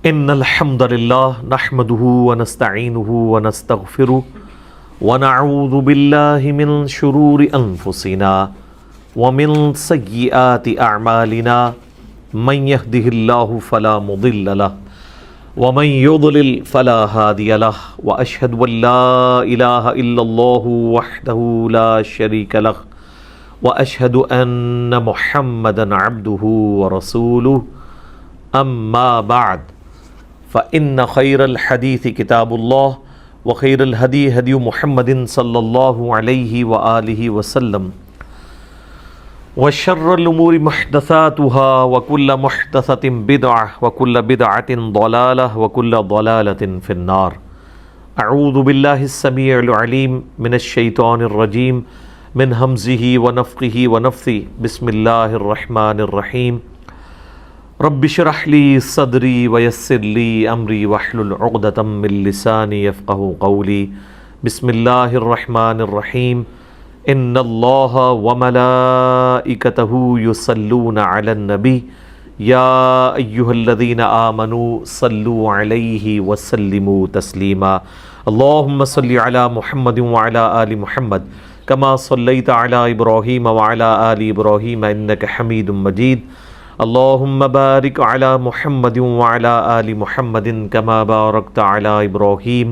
ان الحمد للہ نحمده ونستعینه ونستغفره ونعوذ باللہ من شرور انفسنا ومن سیئات اعمالنا من يهده الله فلا مضل له ومن يضلل فلا هادي له واشهد ان لا اله الا الله وحده لا شريك له واشهد ان محمدا عبده ورسوله اما بعد فإن خير الحديث كتاب الله وخير الهدي هدي محمد صلى الله عليه وآله وسلم وشر الأمور محدثاتها وكل محدثة بدعة وكل بدعة ضلالة وكل ضلالة في النار. أعوذ بالله السميع العليم من الشيطان الرجيم من همزه ونفخه ونفثه. بسم الله الرحمن الرحيم. رب اشرح لي صدري ويسر لي امري واحلل عقدة من لساني يفقهوا قولي. بسم الله الرحمن الرحيم. ان الله وملائكته يصلون على النبي يا ايها الذين آمنوا صلوا عليه وسلموا تسليما. اللهم صل على محمد وعلى آل محمد كما صليت على ابراهيم وعلى آل ابراهيم انك حميد مجيد. اللهم بارك على محمد وعلى آل محمد كما باركت على إبراهيم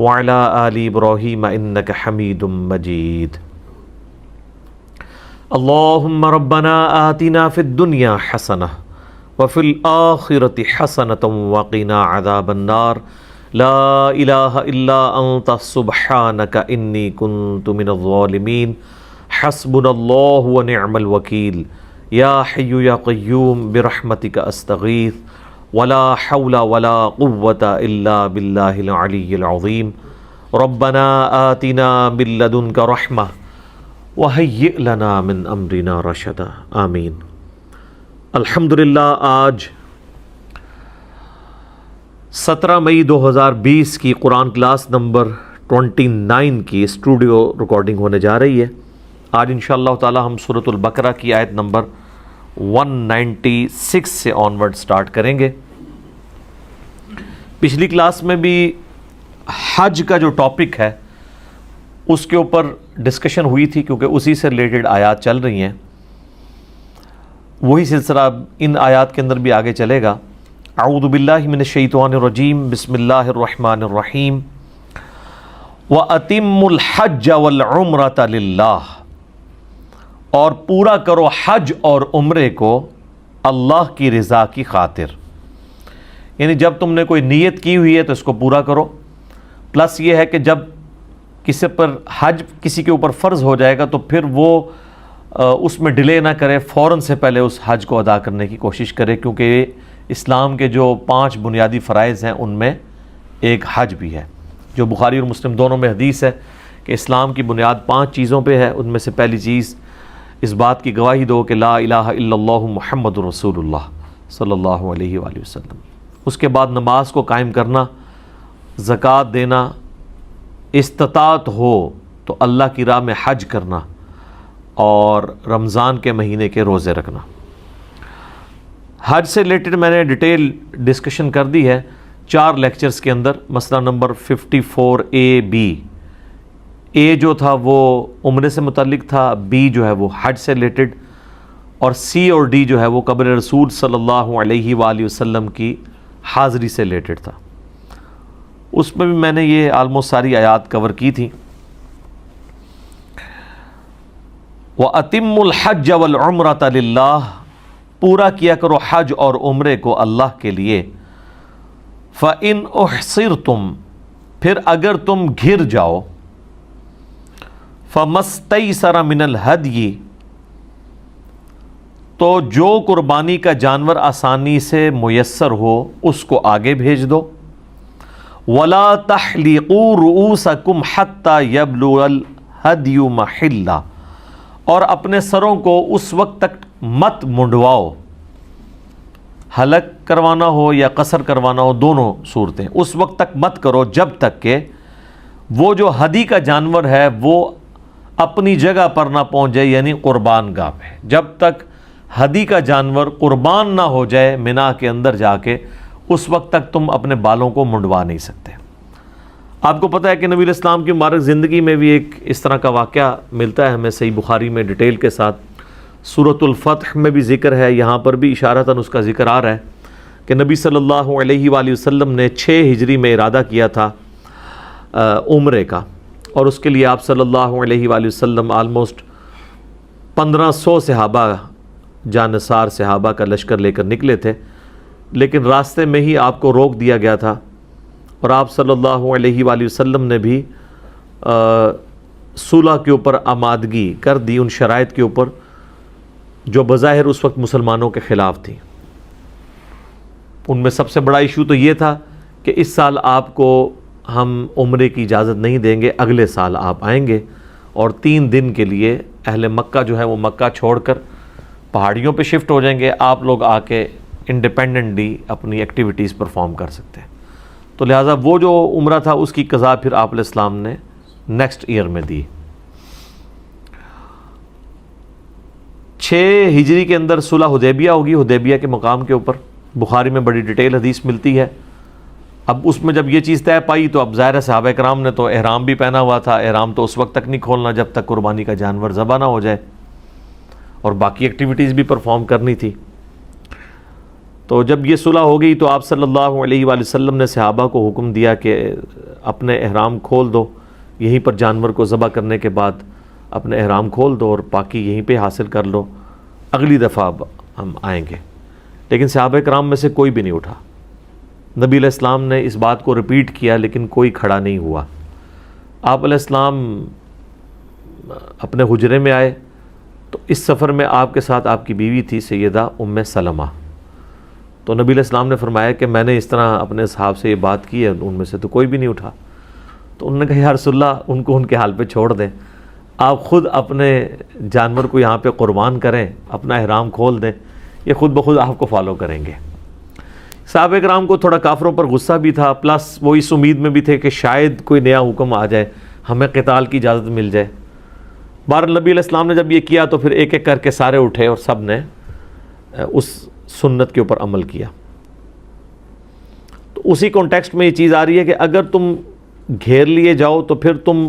وعلى آل إبراهيم إنك حميد مجيد. اللهم ربنا آتنا في الدنيا حسنة وفي الآخرة حسنة وقنا عذاب النار. لا إله إلا أنت سبحانك إني كنت من الظالمين. حسبنا الله ونعم الوكيل. یا حی یا قیوم برحمتک استغیث ولا حول ولا قوة الا باللہ العلی العظیم. ربنا آتنا من لدنک رحمہ وہیئ لنا من امرنا رشدا. آمین. الحمدللہ آج 17 مئی 2020 کی قرآن کلاس نمبر 29 کی اسٹوڈیو ریکارڈنگ ہونے جا رہی ہے. آج انشاءاللہ تعالی ہم سورۃ البقرہ کی آیت نمبر 196 سے آنورڈ سٹارٹ کریں گے. پچھلی کلاس میں بھی حج کا جو ٹاپک ہے اس کے اوپر ڈسکشن ہوئی تھی کیونکہ اسی سے ریلیٹڈ آیات چل رہی ہیں. وہی سلسلہ ان آیات کے اندر بھی آگے چلے گا. اعوذ باللہ من الشیطان الرجیم. بسم اللہ الرحمن الرحیم. وَأَتِمُّ الْحَجَّ وَالْعُمْرَةَ لِلَّهِ. اور پورا کرو حج اور عمرے کو اللہ کی رضا کی خاطر. یعنی جب تم نے کوئی نیت کی ہوئی ہے تو اس کو پورا کرو. پلس یہ ہے کہ جب کسی پر حج کسی کے اوپر فرض ہو جائے گا تو پھر وہ اس میں ڈیلے نہ کرے, فوراً سے پہلے اس حج کو ادا کرنے کی کوشش کرے, کیونکہ اسلام کے جو 5 بنیادی فرائض ہیں ان میں ایک حج بھی ہے, جو بخاری اور مسلم دونوں میں حدیث ہے کہ اسلام کی بنیاد 5 چیزوں پہ ہے. ان میں سے پہلی چیز اس بات کی گواہی دو کہ لا الہ الا اللہ محمد رسول اللہ صلی اللہ علیہ وآلہ وسلم. اس کے بعد نماز کو قائم کرنا, زکوٰۃ دینا, استطاعت ہو تو اللہ کی راہ میں حج کرنا, اور رمضان کے مہینے کے روزے رکھنا. حج سے ریلیٹڈ میں نے ڈیٹیل ڈسکشن کر دی ہے 4 لیکچرز کے اندر. مسئلہ نمبر 54A-B. اے جو تھا وہ عمرے سے متعلق تھا, بی جو ہے وہ حج سے ریلیٹڈ, اور سی اور ڈی جو ہے وہ قبر رسول صلی اللہ علیہ وآلہ وسلم کی حاضری سے ریلیٹڈ تھا. اس میں بھی میں نے یہ آلموسٹ ساری آیات کور کی تھی. وَأَتِمُّ الْحَجَّ وَالْعُمْرَةَ لِلَّهِ. پورا کیا کرو حج اور عمرے کو اللہ کے لیے. فَإِنْ أُحْصِرْتُمْ. پھر اگر تم گھر جاؤ. فَمَسْتَيْسَرَ مِنَ الْهَدْيِ. تو جو قربانی کا جانور آسانی سے میسر ہو اس کو آگے بھیج دو. وَلَا تَحْلِقُوا رُؤُوسَكُمْ حَتَّى يَبْلُغَ الْهَدْيُ مَحِلَّهُ. اور اپنے سروں کو اس وقت تک مت منڈواؤ, حلق کروانا ہو یا قصر کروانا ہو, دونوں صورتیں, اس وقت تک مت کرو جب تک کہ وہ جو ہدی کا جانور ہے وہ اپنی جگہ پر نہ پہنچ جائے, یعنی قربان گاہ پہ. جب تک ہدی کا جانور قربان نہ ہو جائے منا کے اندر جا کے, اس وقت تک تم اپنے بالوں کو منڈوا نہیں سکتے۔ آپ کو پتہ ہے کہ نبی علیہ السلام کی مبارک زندگی میں بھی ایک اس طرح کا واقعہ ملتا ہے ہمیں صحیح بخاری میں ڈیٹیل کے ساتھ۔ سورۃ الفتح میں بھی ذکر ہے، یہاں پر بھی اشارتاً اس کا ذکر آ رہا ہے کہ نبی صلی اللہ علیہ وآلہ وسلم نے 6 ہجری میں ارادہ کیا تھا عمرے کا، اور اس کے لیے آپ صلی اللہ علیہ وآلہ وسلم آلموسٹ 1500 صحابہ جانصار صحابہ کا لشکر لے کر نکلے تھے، لیکن راستے میں ہی آپ کو روک دیا گیا تھا، اور آپ صلی اللہ علیہ وآلہ وسلم نے بھی صلح کے اوپر آمادگی کر دی ان شرائط کے اوپر جو بظاہر اس وقت مسلمانوں کے خلاف تھی۔ ان میں سب سے بڑا ایشو تو یہ تھا کہ اس سال آپ کو ہم عمرے کی اجازت نہیں دیں گے، اگلے سال آپ آئیں گے اور 3 دن کے لیے اہل مکہ جو ہے وہ مکہ چھوڑ کر پہاڑیوں پہ شفٹ ہو جائیں گے، آپ لوگ آ کے انڈیپینڈنٹلی اپنی ایکٹیویٹیز پرفارم کر سکتے ہیں۔ تو لہٰذا وہ جو عمرہ تھا اس کی قضا پھر آپ علیہ السلام نے نیکسٹ ایئر میں دی۔ 6 ہجری کے اندر صلح حدیبیہ ہوگی، حدیبیہ کے مقام کے اوپر بخاری میں بڑی ڈیٹیل حدیث ملتی ہے۔ اب اس میں جب یہ چیز طے پائی تو اب ظاہر صحابہ کرام نے تو احرام بھی پہنا ہوا تھا، احرام تو اس وقت تک نہیں کھولنا جب تک قربانی کا جانور ذبح نہ ہو جائے، اور باقی ایکٹیویٹیز بھی پرفارم کرنی تھی۔ تو جب یہ صلح ہو گئی تو آپ صلی اللہ علیہ وآلہ وسلم نے صحابہ کو حکم دیا کہ اپنے احرام کھول دو، یہیں پر جانور کو ذبح کرنے کے بعد اپنے احرام کھول دو اور باقی یہیں پہ حاصل کر لو، اگلی دفعہ ہم آئیں گے۔ لیکن صحابہ کرام میں سے کوئی بھی نہیں اٹھا۔ نبی علیہ السلام نے اس بات کو ریپیٹ کیا لیکن کوئی کھڑا نہیں ہوا۔ آپ علیہ السلام اپنے حجرے میں آئے تو اس سفر میں آپ کے ساتھ آپ کی بیوی تھی سیدہ ام سلمہ۔ تو نبی علیہ السلام نے فرمایا کہ میں نے اس طرح اپنے اصحاب سے یہ بات کی ہے، ان میں سے تو کوئی بھی نہیں اٹھا۔ تو انہوں نے کہا یا رسول اللہ ان کو ان کے حال پہ چھوڑ دیں، آپ خود اپنے جانور کو یہاں پہ قربان کریں، اپنا احرام کھول دیں، یہ خود بخود آپ کو فالو کریں گے۔ صحابہ کرام کو تھوڑا کافروں پر غصہ بھی تھا، پلس وہ اس امید میں بھی تھے کہ شاید کوئی نیا حکم آ جائے، ہمیں قتال کی اجازت مل جائے۔ بہرحال نبی علیہ السلام نے جب یہ کیا تو پھر ایک ایک کر کے سارے اٹھے اور سب نے اس سنت کے اوپر عمل کیا۔ تو اسی کانٹیکسٹ میں یہ چیز آ رہی ہے کہ اگر تم گھیر لیے جاؤ تو پھر تم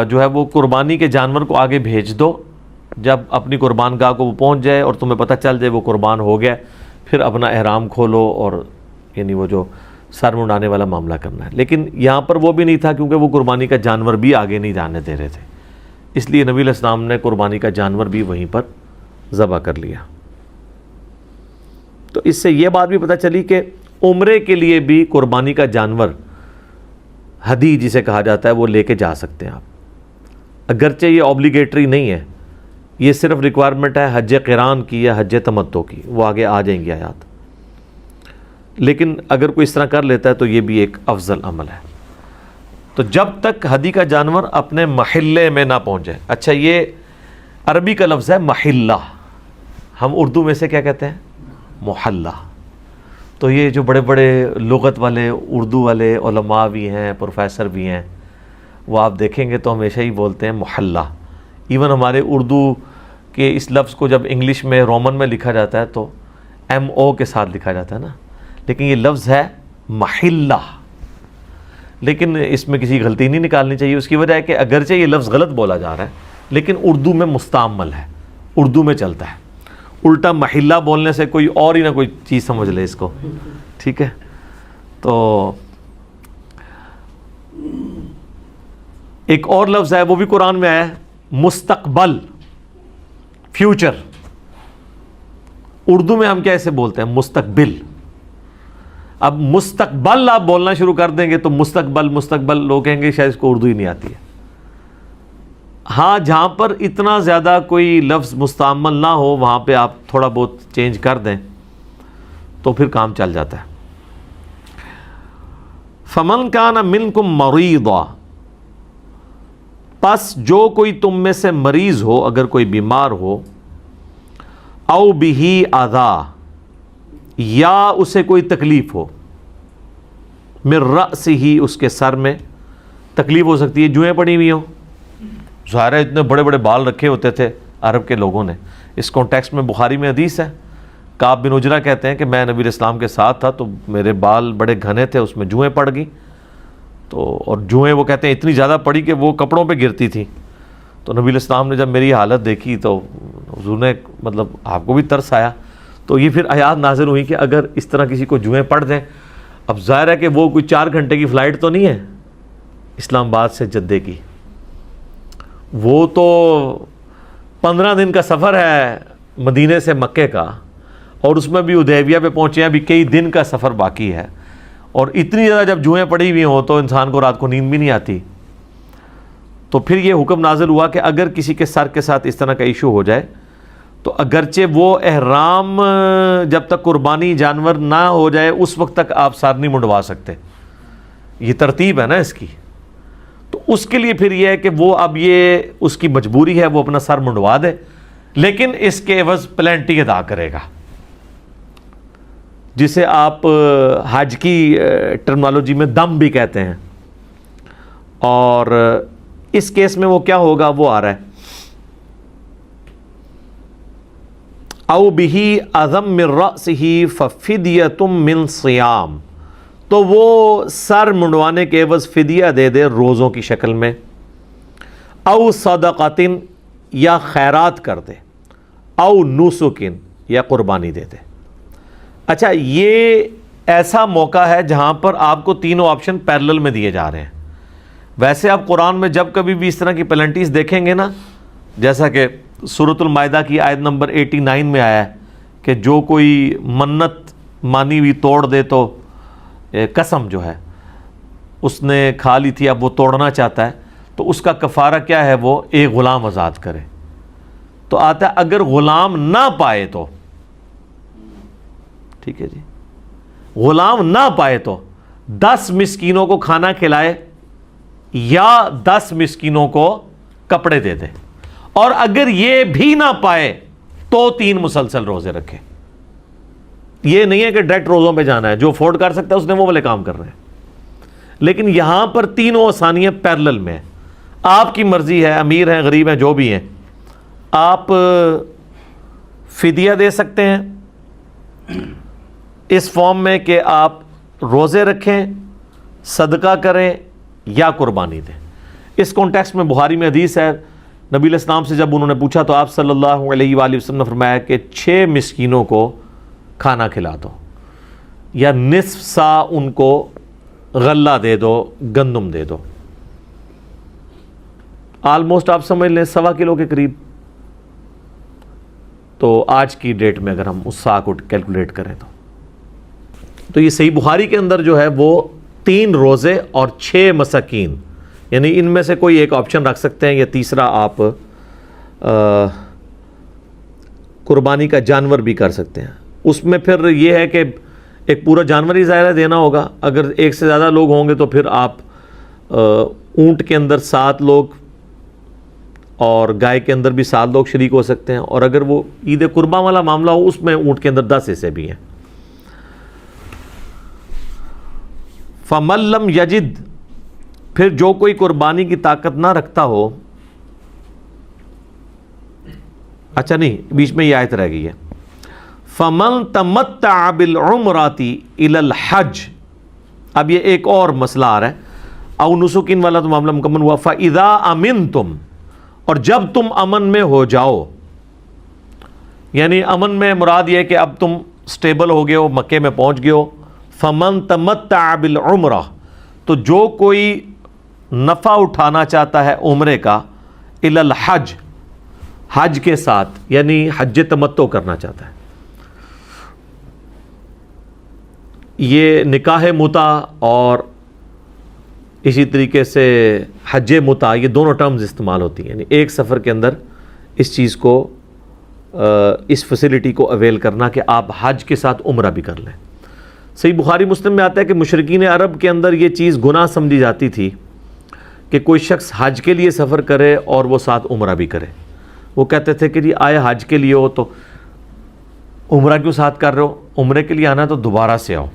جو ہے وہ قربانی کے جانور کو آگے بھیج دو، جب اپنی قربان گاہ کو وہ پہنچ جائے اور تمہیں پتہ چل جائے وہ قربان ہو گیا، پھر اپنا احرام کھولو اور یعنی وہ جو سر منڈانے والا معاملہ کرنا ہے۔ لیکن یہاں پر وہ بھی نہیں تھا کیونکہ وہ قربانی کا جانور بھی آگے نہیں جانے دے رہے تھے، اس لیے نبی علیہ السلام نے قربانی کا جانور بھی وہیں پر ذبح کر لیا۔ تو اس سے یہ بات بھی پتہ چلی کہ عمرے کے لیے بھی قربانی کا جانور ہدی جسے کہا جاتا ہے وہ لے کے جا سکتے ہیں آپ، اگرچہ یہ اوبلیگیٹری نہیں ہے، یہ صرف ریکوائرمنٹ ہے حج قران کی یا حج تمتع کی، وہ آگے آ جائیں گی آیات۔ لیکن اگر کوئی اس طرح کر لیتا ہے تو یہ بھی ایک افضل عمل ہے۔ تو جب تک ہدی کا جانور اپنے محلے میں نہ پہنچے، اچھا یہ عربی کا لفظ ہے محلہ، ہم اردو میں سے کیا کہتے ہیں محلہ۔ تو یہ جو بڑے بڑے لغت والے اردو والے علماء بھی ہیں، پروفیسر بھی ہیں، وہ آپ دیکھیں گے تو ہمیشہ ہی بولتے ہیں محلہ۔ ایون ہمارے اردو کے اس لفظ کو جب انگلش میں رومن میں لکھا جاتا ہے تو MO کے ساتھ لکھا جاتا ہے نا، لیکن یہ لفظ ہے محلہ۔ لیکن اس میں کسی غلطی نہیں نکالنی چاہیے، اس کی وجہ ہے کہ اگرچہ یہ لفظ غلط بولا جا رہا ہے لیکن اردو میں مستعمل ہے، اردو میں چلتا ہے۔ الٹا محلہ بولنے سے کوئی اور ہی نہ کوئی چیز سمجھ لے اس کو، ٹھیک ہے۔ تو ایک اور لفظ ہے وہ بھی قرآن میں آیا ہے، مستقبل، فیوچر۔ اردو میں ہم کیا اسے بولتے ہیں مستقبل۔ اب مستقبل آپ بولنا شروع کر دیں گے تو مستقبل لوگ کہیں گے شاید اس کو اردو ہی نہیں آتی ہے۔ ہاں جہاں پر اتنا زیادہ کوئی لفظ مستعمل نہ ہو وہاں پہ آپ تھوڑا بہت چینج کر دیں تو پھر کام چل جاتا ہے۔ فَمَنْ كَانَ مِنْكُمْ مَرِيضًا، پس جو کوئی تم میں سے مریض ہو، اگر کوئی بیمار ہو، او بِهِ اذى، یا اسے کوئی تکلیف ہو، من رأسہ، اس کے سر میں تکلیف ہو سکتی ہے، جوئیں پڑی ہوئی ہوں، ظاہر اتنے بڑے بڑے بال رکھے ہوتے تھے عرب کے لوگوں نے۔ اس کانٹیکسٹ میں بخاری میں حدیث ہے کعب بن عجرہ کہتے ہیں کہ میں نبی علیہ السلام کے ساتھ تھا تو میرے بال بڑے گھنے تھے، اس میں جوئیں پڑ گئیں، تو اور جوئیں وہ کہتے ہیں اتنی زیادہ پڑی کہ وہ کپڑوں پہ گرتی تھیں. تو نبی علیہ السلام نے جب میری حالت دیکھی تو حضور نے مطلب آپ کو بھی ترس آیا. تو یہ پھر آیات نازل ہوئی کہ اگر اس طرح کسی کو جوئیں پڑ دیں، اب ظاہر ہے کہ وہ کوئی 4 گھنٹے کی فلائٹ تو نہیں ہے اسلام آباد سے جدے کی، وہ تو 15 دن کا سفر ہے مدینے سے مکے کا، اور اس میں بھی حدیبیہ پہ پہنچے ہیں، ابھی کئی دن کا سفر باقی ہے، اور اتنی زیادہ جب جوئیں پڑی ہوئی ہوں تو انسان کو رات کو نیند بھی نہیں آتی. تو پھر یہ حکم نازل ہوا کہ اگر کسی کے سر کے ساتھ اس طرح کا ایشو ہو جائے تو اگرچہ وہ احرام جب تک قربانی جانور نہ ہو جائے اس وقت تک آپ سر نہیں منڈوا سکتے، یہ ترتیب ہے نا اس کی. تو اس کے لیے پھر یہ ہے کہ وہ اب یہ اس کی مجبوری ہے، وہ اپنا سر منڈوا دے، لیکن اس کے عوض پلینٹی ادا کرے گا، جسے آپ حج کی ٹرمنالوجی میں دم بھی کہتے ہیں. اور اس کیس میں وہ کیا ہوگا وہ آ رہا ہے، او بہ اذم من رأسہ ففدیۃ من صیام، تو وہ سر منڈوانے کے عوض فدیہ دے دے روزوں کی شکل میں، او صدقۃ یا خیرات کر دے، او نسک یا قربانی دے دے. اچھا یہ ایسا موقع ہے جہاں پر آپ کو تینوں آپشن پیرلل میں دیے جا رہے ہیں. ویسے آپ قرآن میں جب کبھی بھی اس طرح کی پلنٹیز دیکھیں گے نا، جیسا کہ سورۃ المائدہ کی آیت نمبر 89 میں آیا ہے کہ جو کوئی منت مانی ہوئی توڑ دے تو قسم جو ہے اس نے کھا لی تھی اب وہ توڑنا چاہتا ہے تو اس کا کفارہ کیا ہے، وہ ایک غلام آزاد کرے. تو آتا ہے اگر غلام نہ پائے تو، ٹھیک ہے جی، غلام نہ پائے تو 10 مسکینوں کو کھانا کھلائے یا 10 مسکینوں کو کپڑے دے دے، اور اگر یہ بھی نہ پائے تو 3 مسلسل روزے رکھے. یہ نہیں ہے کہ ڈائریکٹ روزوں پہ جانا ہے، جو افورڈ کر سکتا ہے اس نے وہ والے کام کر رہے ہیں. لیکن یہاں پر تینوں آسانیاں پیرلل میں ہیں. آپ کی مرضی ہے، امیر ہیں غریب ہیں جو بھی ہیں، آپ فدیہ دے سکتے ہیں اس فارم میں کہ آپ روزے رکھیں، صدقہ کریں یا قربانی دیں. اس کانٹیکسٹ میں بخاری میں حدیث ہے، نبی علیہ السلام سے جب انہوں نے پوچھا تو آپ صلی اللہ علیہ وآلہ وسلم نے فرمایا کہ 6 مسکینوں کو کھانا کھلا دو، یا نصف سا ان کو غلہ دے دو، گندم دے دو. آلموسٹ آپ سمجھ لیں 1.25 کلو کے قریب. تو آج کی ڈیٹ میں اگر ہم اس سا کو کیلکولیٹ کریں تو یہ صحیح بخاری کے اندر جو ہے وہ 3 روزے اور 6 مساکین، یعنی ان میں سے کوئی ایک آپشن رکھ سکتے ہیں، یا تیسرا آپ قربانی کا جانور بھی کر سکتے ہیں. اس میں پھر یہ ہے کہ ایک پورا جانور ہی ظاہر دینا ہوگا. اگر ایک سے زیادہ لوگ ہوں گے تو پھر آپ اونٹ کے اندر 7 لوگ اور گائے کے اندر بھی 7 لوگ شریک ہو سکتے ہیں، اور اگر وہ عید قرباں والا معاملہ ہو اس میں اونٹ کے اندر 10 حصے بھی ہیں. فَمَن لَّمْ يَجِدْ، پھر جو کوئی قربانی کی طاقت نہ رکھتا ہو، اچھا نہیں بیچ میں یہ آیت رہ گئی ہے، فَمَن تَمَتَّعَ بِالْعُمْرَةِ إِلَى الْحَجِّ. اب یہ ایک اور مسئلہ آ رہا ہے، او نسکین والا تو معاملہ مکمل ہوا. فَإِذَا أَمِنْتُمْ، اور جب تم امن میں ہو جاؤ، یعنی امن میں مراد یہ ہے کہ اب تم سٹیبل ہو گئے ہو، مکے میں پہنچ گئے ہو. فَمَن تَمَتَّعَ بِالْعُمْرَةِ، تو جو کوئی نفع اٹھانا چاہتا ہے عمرے کا، إِلَى الْحَجِّ، حج کے ساتھ، یعنی حج تمتع کرنا چاہتا ہے. یہ نکاح متع اور اسی طریقے سے حج متع، یہ دونوں ٹرمز استعمال ہوتی ہیں، یعنی ایک سفر کے اندر اس چیز کو، اس فیسلٹی کو اویل کرنا کہ آپ حج کے ساتھ عمرہ بھی کر لیں. صحیح بخاری مسلم میں آتا ہے کہ مشرکین عرب کے اندر یہ چیز گناہ سمجھی جاتی تھی کہ کوئی شخص حج کے لیے سفر کرے اور وہ ساتھ عمرہ بھی کرے. وہ کہتے تھے کہ جی آئے حج کے لیے ہو تو عمرہ کیوں ساتھ کر رہے ہو، عمرے کے لیے آنا ہے تو دوبارہ سے آؤ.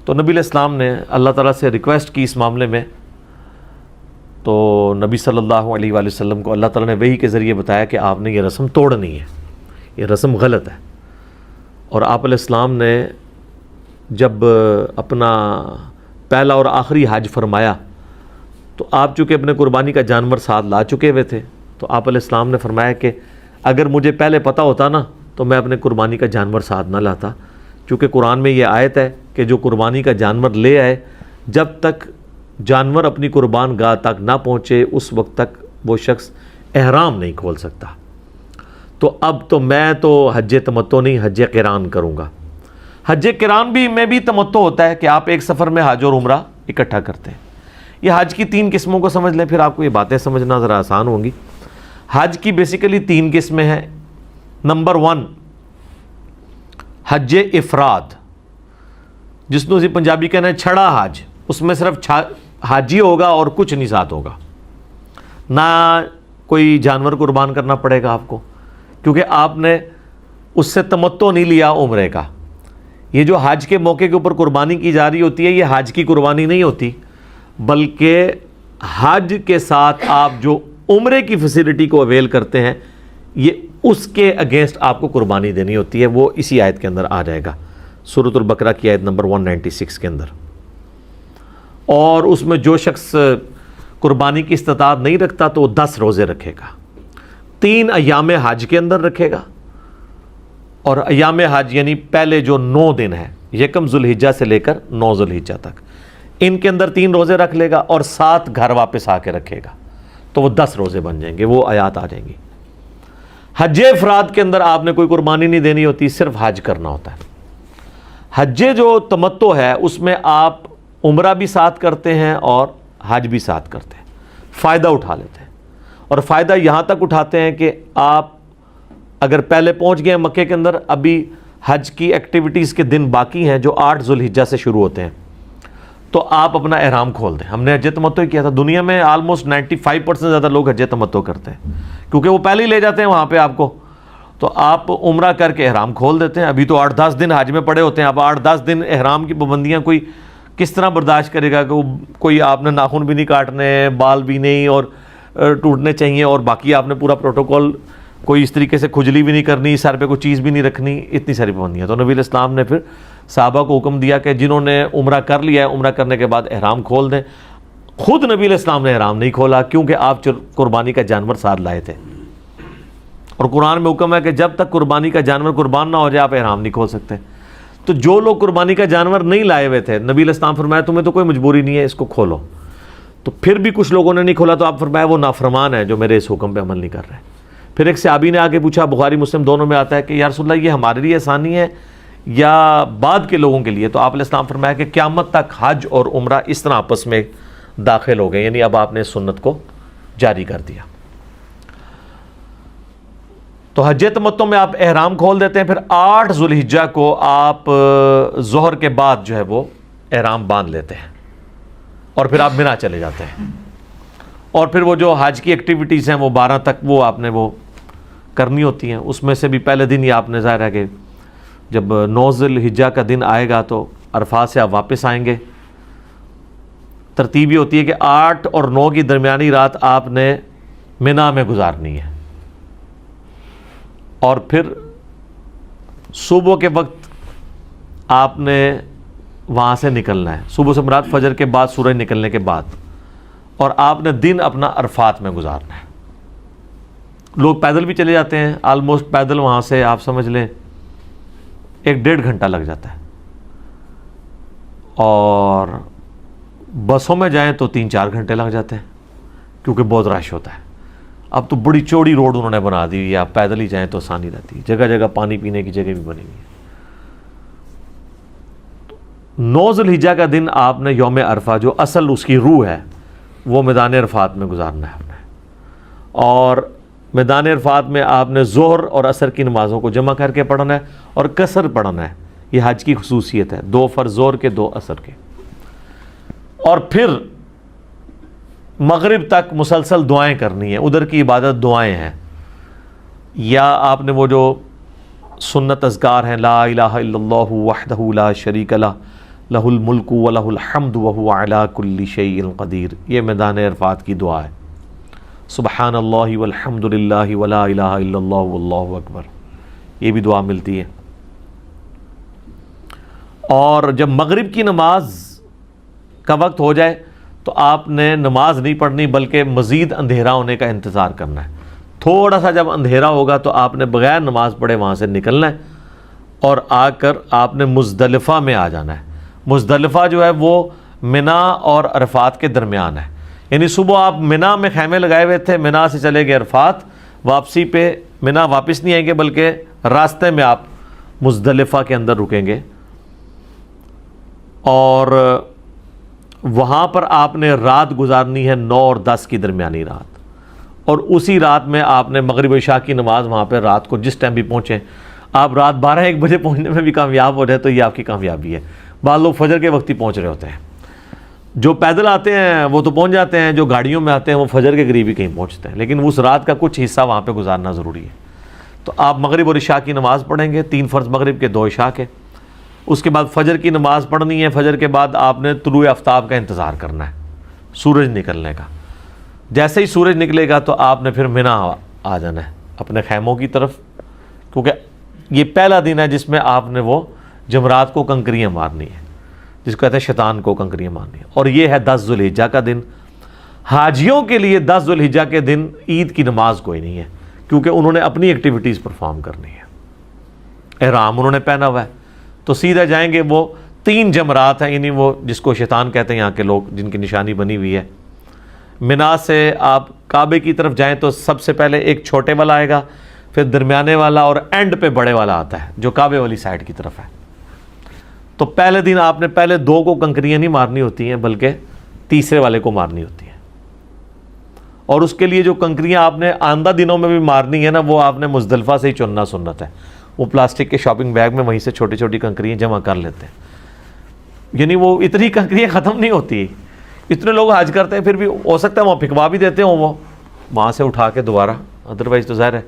تو نبی علیہ السلام نے اللہ تعالیٰ سے ریکویسٹ کی اس معاملے میں، تو نبی صلی اللہ علیہ وآلہ وسلم کو اللہ تعالیٰ نے وحی کے ذریعے بتایا کہ آپ نے یہ رسم توڑنی ہے، یہ رسم غلط ہے. اور آپ علیہ السلام نے جب اپنا پہلا اور آخری حج فرمایا تو آپ چونکہ اپنے قربانی کا جانور ساتھ لا چکے ہوئے تھے، تو آپ علیہ السلام نے فرمایا کہ اگر مجھے پہلے پتہ ہوتا نا تو میں اپنے قربانی کا جانور ساتھ نہ لاتا، چونکہ قرآن میں یہ آیت ہے کہ جو قربانی کا جانور لے آئے جب تک جانور اپنی قربان گاہ تک نہ پہنچے اس وقت تک وہ شخص احرام نہیں کھول سکتا۔ تو اب تو میں تو حج تمتع نہیں، حج قران کروں گا۔ حج قران میں بھی تمتع ہوتا ہے کہ آپ ایک سفر میں حج اور عمرہ اکٹھا کرتے ہیں۔ یہ حج کی 3 قسموں کو سمجھ لیں، پھر آپ کو یہ باتیں سمجھنا ذرا آسان ہوں گی۔ حج کی بیسیکلی 3 قسمیں ہیں۔ نمبر 1 حج افراد، جس کو پنجابی کہنا ہے چھڑا حج، اس میں صرف حاجی ہوگا اور کچھ نہیں ساتھ ہوگا، نہ کوئی جانور قربان کرنا پڑے گا آپ کو، کیونکہ آپ نے اس سے تمتع نہیں لیا عمرے کا۔ یہ جو حج کے موقع کے اوپر قربانی کی جا رہی ہوتی ہے یہ حج کی قربانی نہیں ہوتی، بلکہ حج کے ساتھ آپ جو عمرے کی فیسلٹی کو اویل کرتے ہیں یہ اس کے اگینسٹ آپ کو قربانی دینی ہوتی ہے۔ وہ اسی آیت کے اندر آ جائے گا، سورۃ البقرہ کی آیت نمبر 196 کے اندر۔ اور اس میں جو شخص قربانی کی استطاعت نہیں رکھتا تو وہ 10 روزے رکھے گا، 3 ایام حج کے اندر رکھے گا، اور ایام حج یعنی پہلے جو 9 دن ہیں، 1 ذوالحجہ سے لے کر 9 ذوالحجہ تک، ان کے اندر 3 روزے رکھ لے گا اور 7 گھر واپس آ کے رکھے گا، تو وہ 10 روزے بن جائیں گے۔ وہ آیات آ جائیں گی۔ حج افراد کے اندر آپ نے کوئی قربانی نہیں دینی ہوتی، صرف حج کرنا ہوتا ہے۔ حج جو تمتع ہے اس میں آپ عمرہ بھی ساتھ کرتے ہیں اور حج بھی ساتھ کرتے ہیں، فائدہ اٹھا لیتے ہیں، اور فائدہ یہاں تک اٹھاتے ہیں کہ آپ اگر پہلے پہنچ گئے ہیں مکے کے اندر، ابھی حج کی ایکٹیویٹیز کے دن باقی ہیں جو 8 ذوالحجہ سے شروع ہوتے ہیں، تو آپ اپنا احرام کھول دیں۔ ہم نے حج تمتع کیا تھا، دنیا میں آلموسٹ 95% زیادہ لوگ حج تمتع کرتے ہیں، کیونکہ وہ پہلے ہی لے جاتے ہیں وہاں پہ آپ کو، تو آپ عمرہ کر کے احرام کھول دیتے ہیں۔ ابھی تو 8-10 دن حج میں پڑے ہوتے ہیں، اب 8-10 دن احرام کی پابندیاں کوئی کس طرح برداشت کرے گا کہ کوئی آپ نے ناخن بھی نہیں کاٹنے، بال بھی نہیں اور ٹوٹنے چاہیے، اور باقی آپ نے پورا پروٹوکول، کوئی اس طریقے سے کھجلی بھی نہیں کرنی، سر پہ کوئی چیز بھی نہیں رکھنی، اتنی ساری پابندیاں۔ تو نبی علیہ السلام نے پھر صحابہ کو حکم دیا کہ جنہوں نے عمرہ کر لیا ہے عمرہ کرنے کے بعد احرام کھول دیں۔ خود نبی علیہ السلام نے احرام نہیں کھولا کیونکہ آپ قربانی کا جانور ساتھ لائے تھے، اور قرآن میں حکم ہے کہ جب تک قربانی کا جانور قربان نہ ہو جائے آپ احرام نہیں کھول سکتے۔ تو جو لوگ قربانی کا جانور نہیں لائے ہوئے تھے، نبی علیہ السلام فرمایا تمہیں تو کوئی مجبوری نہیں ہے، اس کو کھولو۔ تو پھر بھی کچھ لوگوں نے نہیں کھولا، تو آپ فرمایا وہ نافرمان ہے جو میرے اس حکم پہ عمل نہیں کر رہے۔ پھر ایک صحابی نے آگے پوچھا، بخاری مسلم دونوں میں آتا ہے کہ یا رسول اللہ یہ ہمارے لیے آسانی ہے یا بعد کے لوگوں کے لیے؟ تو آپ علیہ السلام فرمایا کہ قیامت تک حج اور عمرہ اس طرح آپس میں داخل ہو گئے، یعنی اب آپ نے سنت کو جاری کر دیا۔ تو حج تمتع میں آپ احرام کھول دیتے ہیں، پھر 8 ذوالحجہ کو آپ ظہر کے بعد جو ہے وہ احرام باندھ لیتے ہیں، اور پھر آپ منا چلے جاتے ہیں، اور پھر وہ جو حج کی ایکٹیویٹیز ہیں وہ 12 تک وہ آپ نے وہ کرنی ہوتی ہیں۔ اس میں سے بھی پہلے دن ہی آپ نے ظاہر ہے کہ جب 9 ذوالحجہ کا دن آئے گا تو عرفات سے آپ واپس آئیں گے۔ ترتیب یہ ہوتی ہے کہ 8 اور 9 کی درمیانی رات آپ نے منا میں گزارنی ہے، اور پھر صبح کے وقت آپ نے وہاں سے نکلنا ہے، صبح سے مراد فجر کے بعد، سورج نکلنے کے بعد، اور آپ نے دن اپنا عرفات میں گزارنا ہے۔ لوگ پیدل بھی چلے جاتے ہیں، آلموسٹ پیدل وہاں سے آپ سمجھ لیں 1-1.5 گھنٹہ لگ جاتا ہے، اور بسوں میں جائیں تو 3-4 گھنٹے لگ جاتے ہیں کیونکہ بہت رش ہوتا ہے۔ اب تو بڑی چوڑی روڈ انہوں نے بنا دی ہے، آپ پیدل ہی جائیں تو آسانی رہتی ہے، جگہ جگہ پانی پینے کی جگہ بھی بنی ہوئی ہے۔ 9 ذوالحجہ کا دن آپ نے یوم عرفہ جو اصل اس کی روح ہے وہ میدان عرفات میں گزارنا ہے آپ نے، اور میدان عرفات میں آپ نے ظہر اور عصر کی نمازوں کو جمع کر کے پڑھنا ہے اور قصر پڑھنا ہے۔ یہ حج کی خصوصیت ہے، 2 فرض ظہر کے 2 عصر کے، اور پھر مغرب تک مسلسل دعائیں کرنی ہیں۔ ادھر کی عبادت دعائیں ہیں، یا آپ نے وہ جو سنت اذکار ہیں، لا الہ الا اللہ وحدہ لا شریک لہ لہ الملک ولہ الحمد وہو علی کل شیء قدیر، یہ میدان عرفات کی دعا ہے۔ سبحان اللہ والحمد للہ ولا الہ الا اللہ واللہ اکبر، یہ بھی دعا ملتی ہے۔ اور جب مغرب کی نماز کا وقت ہو جائے تو آپ نے نماز نہیں پڑھنی بلکہ مزید اندھیرا ہونے کا انتظار کرنا ہے. تھوڑا سا جب اندھیرا ہوگا تو آپ نے بغیر نماز پڑھے وہاں سے نکلنا ہے اور آ کر آپ نے مزدلفہ میں آ جانا ہے. مزدلفہ جو ہے وہ منا اور عرفات کے درمیان ہے. یعنی صبح آپ منا میں خیمے لگائے ہوئے تھے، منا سے چلے گئے عرفات، واپسی پہ منا واپس نہیں آئیں گے بلکہ راستے میں آپ مزدلفہ کے اندر رکیں گے اور وہاں پر آپ نے رات گزارنی ہے 9 اور 10 کی درمیانی رات. اور اسی رات میں آپ نے مغرب و عشاء کی نماز وہاں پہ رات کو جس ٹائم بھی پہنچیں، آپ رات 12-1 بجے پہنچنے میں بھی کامیاب ہو رہے تو یہ آپ کی کامیابی ہے. بعض لوگ فجر کے وقت ہی پہنچ رہے ہوتے ہیں. جو پیدل آتے ہیں وہ تو پہنچ جاتے ہیں، جو گاڑیوں میں آتے ہیں وہ فجر کے قریب ہی کہیں پہنچتے ہیں، لیکن اس رات کا کچھ حصہ وہاں پہ گزارنا ضروری ہے. تو آپ مغرب اور عشاء کی نماز پڑھیں گے، 3 فرض مغرب کے 2 عشاء کے. اس کے بعد فجر کی نماز پڑھنی ہے. فجر کے بعد آپ نے طلوع آفتاب کا انتظار کرنا ہے، سورج نکلنے کا. جیسے ہی سورج نکلے گا تو آپ نے پھر منا آ جانا ہے اپنے خیموں کی طرف، کیونکہ یہ پہلا دن ہے جس میں آپ نے وہ جمرات کو کنکریاں مارنی ہے، جس کو کہتے ہیں شیطان کو کنکریاں مارنی ہے. اور یہ ہے 10 ذوالحجہ کا دن. حاجیوں کے لیے 10 ذوالحجہ کے دن عید کی نماز کوئی نہیں ہے، کیونکہ انہوں نے اپنی ایکٹیویٹیز پرفارم کرنی ہے. احرام انہوں نے پہنا ہوا ہے تو سیدھا جائیں گے. وہ 3 جمرات ہیں، یعنی وہ جس کو شیطان کہتے ہیں یہاں کے لوگ، جن کی نشانی بنی ہوئی ہے. منا سے آپ کعبے کی طرف جائیں تو سب سے پہلے ایک چھوٹے والا آئے گا، پھر درمیانے والا اور اینڈ پہ بڑے والا آتا ہے جو کعبے والی سائڈ کی طرف ہے. تو پہلے دن آپ نے پہلے 2 کو کنکریاں نہیں مارنی ہوتی ہیں بلکہ تیسرے والے کو مارنی ہوتی ہیں. اور اس کے لیے جو کنکریاں آپ نے آئندہ دنوں میں بھی مارنی ہے نا، وہ آپ نے مزدلفہ سے ہی چننا سنت ہے. وہ پلاسٹک کے شاپنگ بیگ میں وہیں سے چھوٹی چھوٹی کنکریاں جمع کر لیتے ہیں. یعنی وہ اتنی کنکریاں ختم نہیں ہوتی. اتنے لوگ حج کرتے ہیں، پھر بھی ہو سکتا ہے وہاں پھکوا بھی دیتے ہوں وہ وہاں سے اٹھا کے دوبارہ. ادروائز تو ظاہر ہے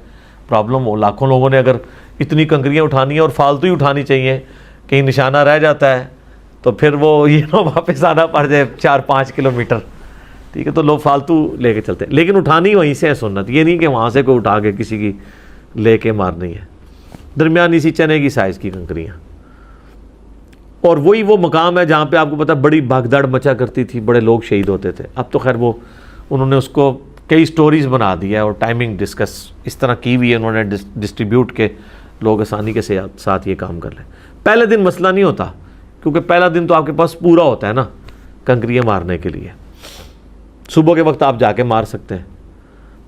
پرابلم ہو. لاکھوں لوگوں نے اگر اتنی کنکریاں اٹھانی ہیں اور فالتو ہی اٹھانی چاہیے، کہیں نشانہ رہ جاتا ہے تو پھر وہ یہ نہ واپس آنا پڑ جائے 4-5 کلومیٹر. ٹھیک ہے، تو لوگ فالتو لے کے چلتے ہیں، لیکن اٹھانی وہیں سے ہے سنت. یہ نہیں کہ وہاں سے کوئی اٹھا کے کسی کی لے کے مارنی ہے. درمیانی سی چنے کی سائز کی کنکریاں. اور وہی وہ مقام ہے جہاں پہ آپ کو پتہ بڑی بھگدڑ مچا کرتی تھی، بڑے لوگ شہید ہوتے تھے. اب تو خیر وہ انہوں نے اس کو کئی سٹوریز بنا دیا ہے اور ٹائمنگ ڈسکس اس طرح کی ہوئی ہے انہوں نے ڈسٹریبیوٹ کے لوگ آسانی کے ساتھ یہ کام کر لیں. پہلے دن مسئلہ نہیں ہوتا کیونکہ پہلا دن تو آپ کے پاس پورا ہوتا ہے نا کنکریاں مارنے کے لیے. صبح کے وقت آپ جا کے مار سکتے ہیں.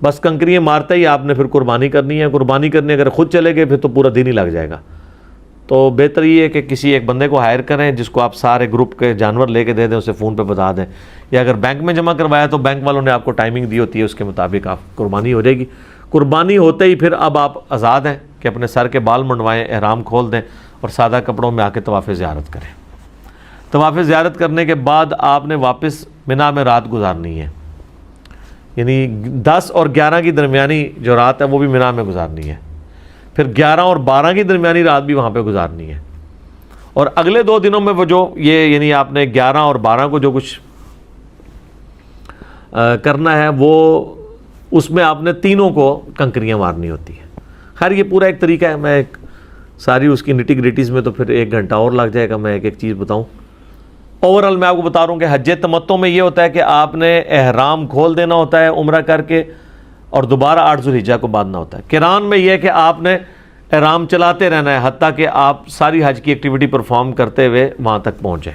بس کنکریاں مارتے ہی آپ نے پھر قربانی کرنی ہے. قربانی کرنے اگر خود چلے گئے پھر تو پورا دن ہی لگ جائے گا. تو بہتر یہ ہے کہ کسی ایک بندے کو ہائر کریں جس کو آپ سارے گروپ کے جانور لے کے دے دیں، اسے فون پہ بتا دیں. یا اگر بینک میں جمع کروایا تو بینک والوں نے آپ کو ٹائمنگ دی ہوتی ہے، اس کے مطابق آپ قربانی ہو جائے گی. قربانی ہوتے ہی پھر اب آپ آزاد ہیں کہ اپنے سر کے بال منڈوائیں، احرام کھول دیں اور سادہ کپڑوں میں آ کے طواف زیارت کریں. طواف زیارت کرنے کے بعد آپ نے واپس منا میں رات گزارنی ہے. یعنی 10 اور 11 کی درمیانی جو رات ہے وہ بھی منا میں گزارنی ہے. پھر 11 اور 12 کی درمیانی رات بھی وہاں پہ گزارنی ہے. اور اگلے 2 دنوں میں وہ جو یہ یعنی آپ نے 11 اور 12 کو جو کچھ کرنا ہے وہ اس میں آپ نے تینوں کو کنکریاں مارنی ہوتی ہیں. خیر یہ پورا ایک طریقہ ہے، میں ایک ساری اس کی نٹی گریٹیز میں تو پھر 1 گھنٹہ اور لگ جائے گا. میں ایک چیز بتاؤں. اوورال میں آپ کو بتا رہا ہوں کہ حج تمتع میں یہ ہوتا ہے کہ آپ نے احرام کھول دینا ہوتا ہے عمرہ کر کے اور دوبارہ 8 ذوالحجہ کو باندھنا ہوتا ہے. قران میں یہ ہے کہ آپ نے احرام چلاتے رہنا ہے حتیٰ کہ آپ ساری حج کی ایکٹیویٹی پرفارم کرتے ہوئے وہاں تک پہنچے.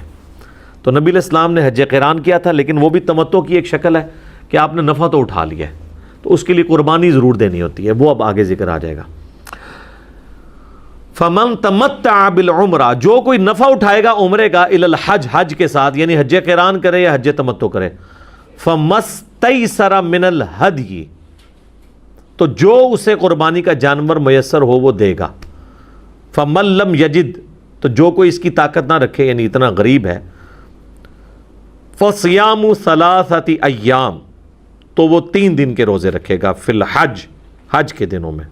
تو نبی علیہ السلام نے حج قران کیا تھا، لیکن وہ بھی تمتع کی ایک شکل ہے کہ آپ نے نفع تو اٹھا لیا ہے، تو اس کے لیے قربانی ضرور دینی ہوتی ہے. وہ اب آگے ذکر آ جائے گا. فمن تمتع بالعمرہ، جو کوئی نفع اٹھائے گا عمرے کا الی الحج، حج کے ساتھ، یعنی حج قران کرے یا حج تمتع کرے. فمستیسر من الہدی، تو جو اسے قربانی کا جانور میسر ہو وہ دے گا. فمن لم یجد، تو جو کوئی اس کی طاقت نہ رکھے یعنی اتنا غریب ہے، فصیام 3 ایام، تو وہ 3 دن کے روزے رکھے گا فی الحج، حج کے دنوں میں.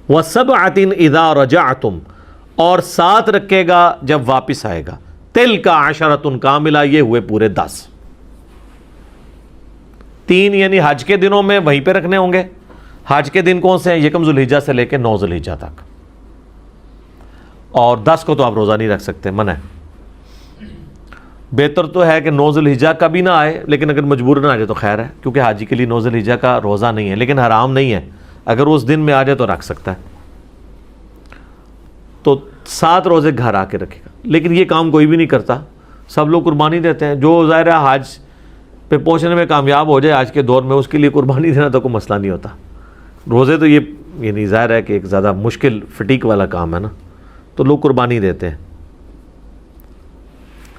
وَسَبْعَةٍ إِذَا رَجَعْتُمْ، اور 7 رکھے گا جب واپس آئے گا. تِلْكَ عَشَرَةٌ كَامِلَةٌ، یہ ہوئے پورے 10. 3 یعنی حج کے دنوں میں وہیں پہ رکھنے ہوں گے. حج کے دن کون سے ہیں؟ 1 ذوالحجہ سے لے کے 9 ذوالحجہ تک. اور 10 کو تو آپ روزہ نہیں رکھ سکتے، منع ہے۔ بہتر تو ہے کہ 9 ذی الحجہ کا بھی نہ آئے، لیکن اگر مجبور نہ آ جائے تو خیر ہے، کیونکہ حاجی کے لیے 9 ذی الحجہ کا روزہ نہیں ہے، لیکن حرام نہیں ہے، اگر اس دن میں آ جائے تو رکھ سکتا ہے، تو 7 روزے گھر آ کے رکھے گا۔ لیکن یہ کام کوئی بھی نہیں کرتا، سب لوگ قربانی دیتے ہیں، جو ظاہر ہے حج پہ پہنچنے میں کامیاب ہو جائے آج کے دور میں، اس کے لیے قربانی دینا تو کوئی مسئلہ نہیں ہوتا۔ روزے تو یہ یعنی ظاہر ہے کہ ایک زیادہ مشکل فٹیک والا کام ہے نا، تو لوگ قربانی دیتے ہیں۔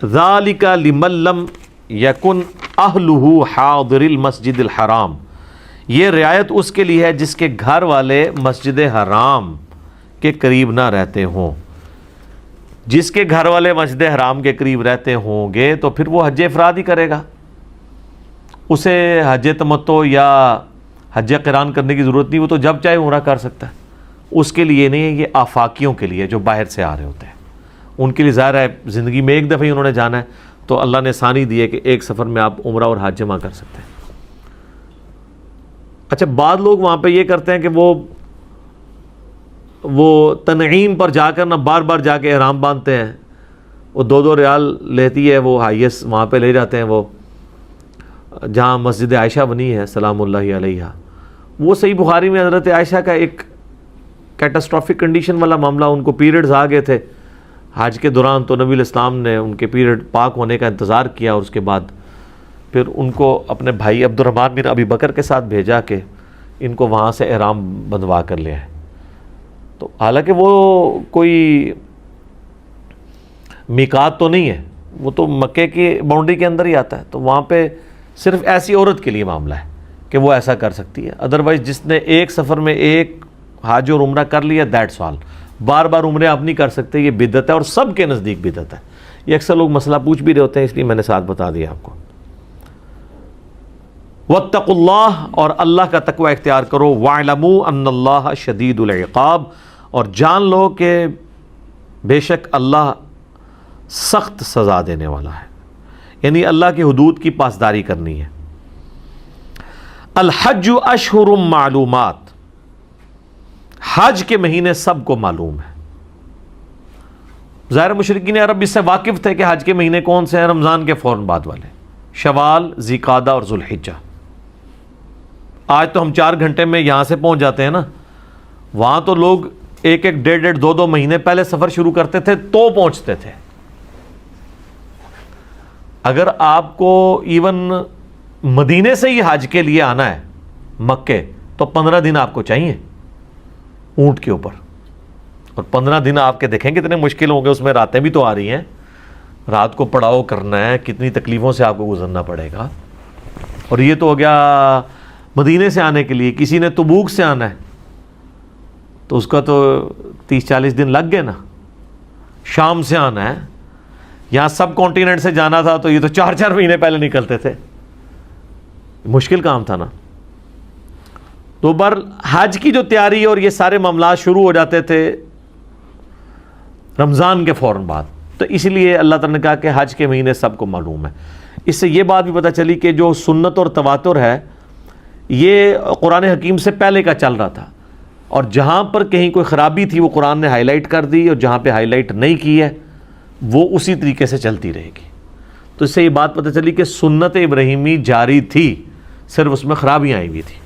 ذالک لمن لم یکن اہلہ حاضر المسجد الحرام، یہ رعایت اس کے لیے ہے جس کے گھر والے مسجد حرام کے قریب نہ رہتے ہوں۔ جس کے گھر والے مسجد حرام کے قریب رہتے ہوں گے تو پھر وہ حج افراد ہی کرے گا، اسے حج تمتع یا حج قران کرنے کی ضرورت نہیں، وہ تو جب چاہے عمرہ کر سکتا ہے۔ اس کے لیے نہیں ہے، یہ آفاقیوں کے لیے جو باہر سے آ رہے ہوتے ہیں، ان کے لیے ظاہر ہے زندگی میں ایک دفعہ ہی انہوں نے جانا ہے، تو اللہ نے آسانی دی ہے کہ ایک سفر میں آپ عمرہ اور حج جمع کر سکتے ہیں۔ اچھا، بعض لوگ وہاں پہ یہ کرتے ہیں کہ وہ تنعیم پر جا کر نہ بار بار جا کے احرام باندھتے ہیں، وہ 2 ریال لیتی ہے وہ ہائیس، وہاں پہ لے جاتے ہیں، وہ جہاں مسجد عائشہ بنی ہے سلام اللہ علیہا، وہ صحیح بخاری میں حضرت عائشہ کا ایک کیٹاسٹرافک کنڈیشن والا معاملہ، ان کو پیریڈز آ گئے تھے حج کے دوران، تو نبی علیہ السلام نے ان کے پیریڈ پاک ہونے کا انتظار کیا، اور اس کے بعد پھر ان کو اپنے بھائی عبد الرحمن بن ابی بکر کے ساتھ بھیجا کہ ان کو وہاں سے احرام بندھوا کر لے آئے۔ تو حالانکہ وہ کوئی میقات تو نہیں ہے، وہ تو مکے کی باؤنڈری کے اندر ہی آتا ہے، تو وہاں پہ صرف ایسی عورت کے لیے معاملہ ہے کہ وہ ایسا کر سکتی ہے، ادروائز جس نے ایک سفر میں ایک حج اور عمرہ کر لیا دیٹس آل، بار بار عمرے آپ نہیں کر سکتے، یہ بدعت ہے، اور سب کے نزدیک بدعت ہے۔ یہ اکثر لوگ مسئلہ پوچھ بھی رہے ہوتے ہیں، اس لیے میں نے ساتھ بتا دیا آپ کو۔ واتقوا اللہ، اور اللہ کا تقوی اختیار کرو، واعلموا ان اللہ شدید العقاب، اور جان لو کہ بے شک اللہ سخت سزا دینے والا ہے، یعنی اللہ کی حدود کی پاسداری کرنی ہے۔ الحج اشہر معلومات، حج کے مہینے سب کو معلوم ہے۔ ظاہر مشرکین عرب اس سے واقف تھے کہ حج کے مہینے کون سے ہیں، رمضان کے فوراً بعد والے، شوال، ذی-قعدہ اور ذوالحجہ۔ آج تو ہم 4 گھنٹے میں یہاں سے پہنچ جاتے ہیں نا، وہاں تو لوگ 1-1, 1.5, 2 مہینے پہلے سفر شروع کرتے تھے تو پہنچتے تھے۔ اگر آپ کو ایون مدینے سے ہی حج کے لیے آنا ہے مکے، تو 15 دن آپ کو چاہیے اونٹ کے اوپر، اور 15 دن آپ کے دیکھیں کتنے مشکل ہوں گے، اس میں راتیں بھی تو آ رہی ہیں، رات کو پڑاؤ کرنا ہے، کتنی تکلیفوں سے آپ کو گزرنا پڑے گا۔ اور یہ تو ہو گیا مدینے سے آنے کے لیے، کسی نے تبوک سے آنا ہے تو اس کا تو 30-40 دن لگ گئے نا، شام سے آنا ہے، یہاں سب کانٹیننٹ سے جانا تھا تو یہ تو 4-4 مہینے پہلے نکلتے تھے، مشکل کام تھا نا۔ تو حج کی جو تیاری اور یہ سارے معاملات شروع ہو جاتے تھے رمضان کے فوراً بعد، تو اس لیے اللہ تعالیٰ نے کہا کہ حج کے مہینے سب کو معلوم ہے۔ اس سے یہ بات بھی پتہ چلی کہ جو سنت اور تواتر ہے یہ قرآن حکیم سے پہلے کا چل رہا تھا، اور جہاں پر کہیں کوئی خرابی تھی وہ قرآن نے ہائی لائٹ کر دی، اور جہاں پہ ہائی لائٹ نہیں کی ہے وہ اسی طریقے سے چلتی رہے گی۔ تو اس سے یہ بات پتہ چلی کہ سنت ابراہیمی جاری تھی، صرف اس میں خرابیاں آئی ہوئی تھی۔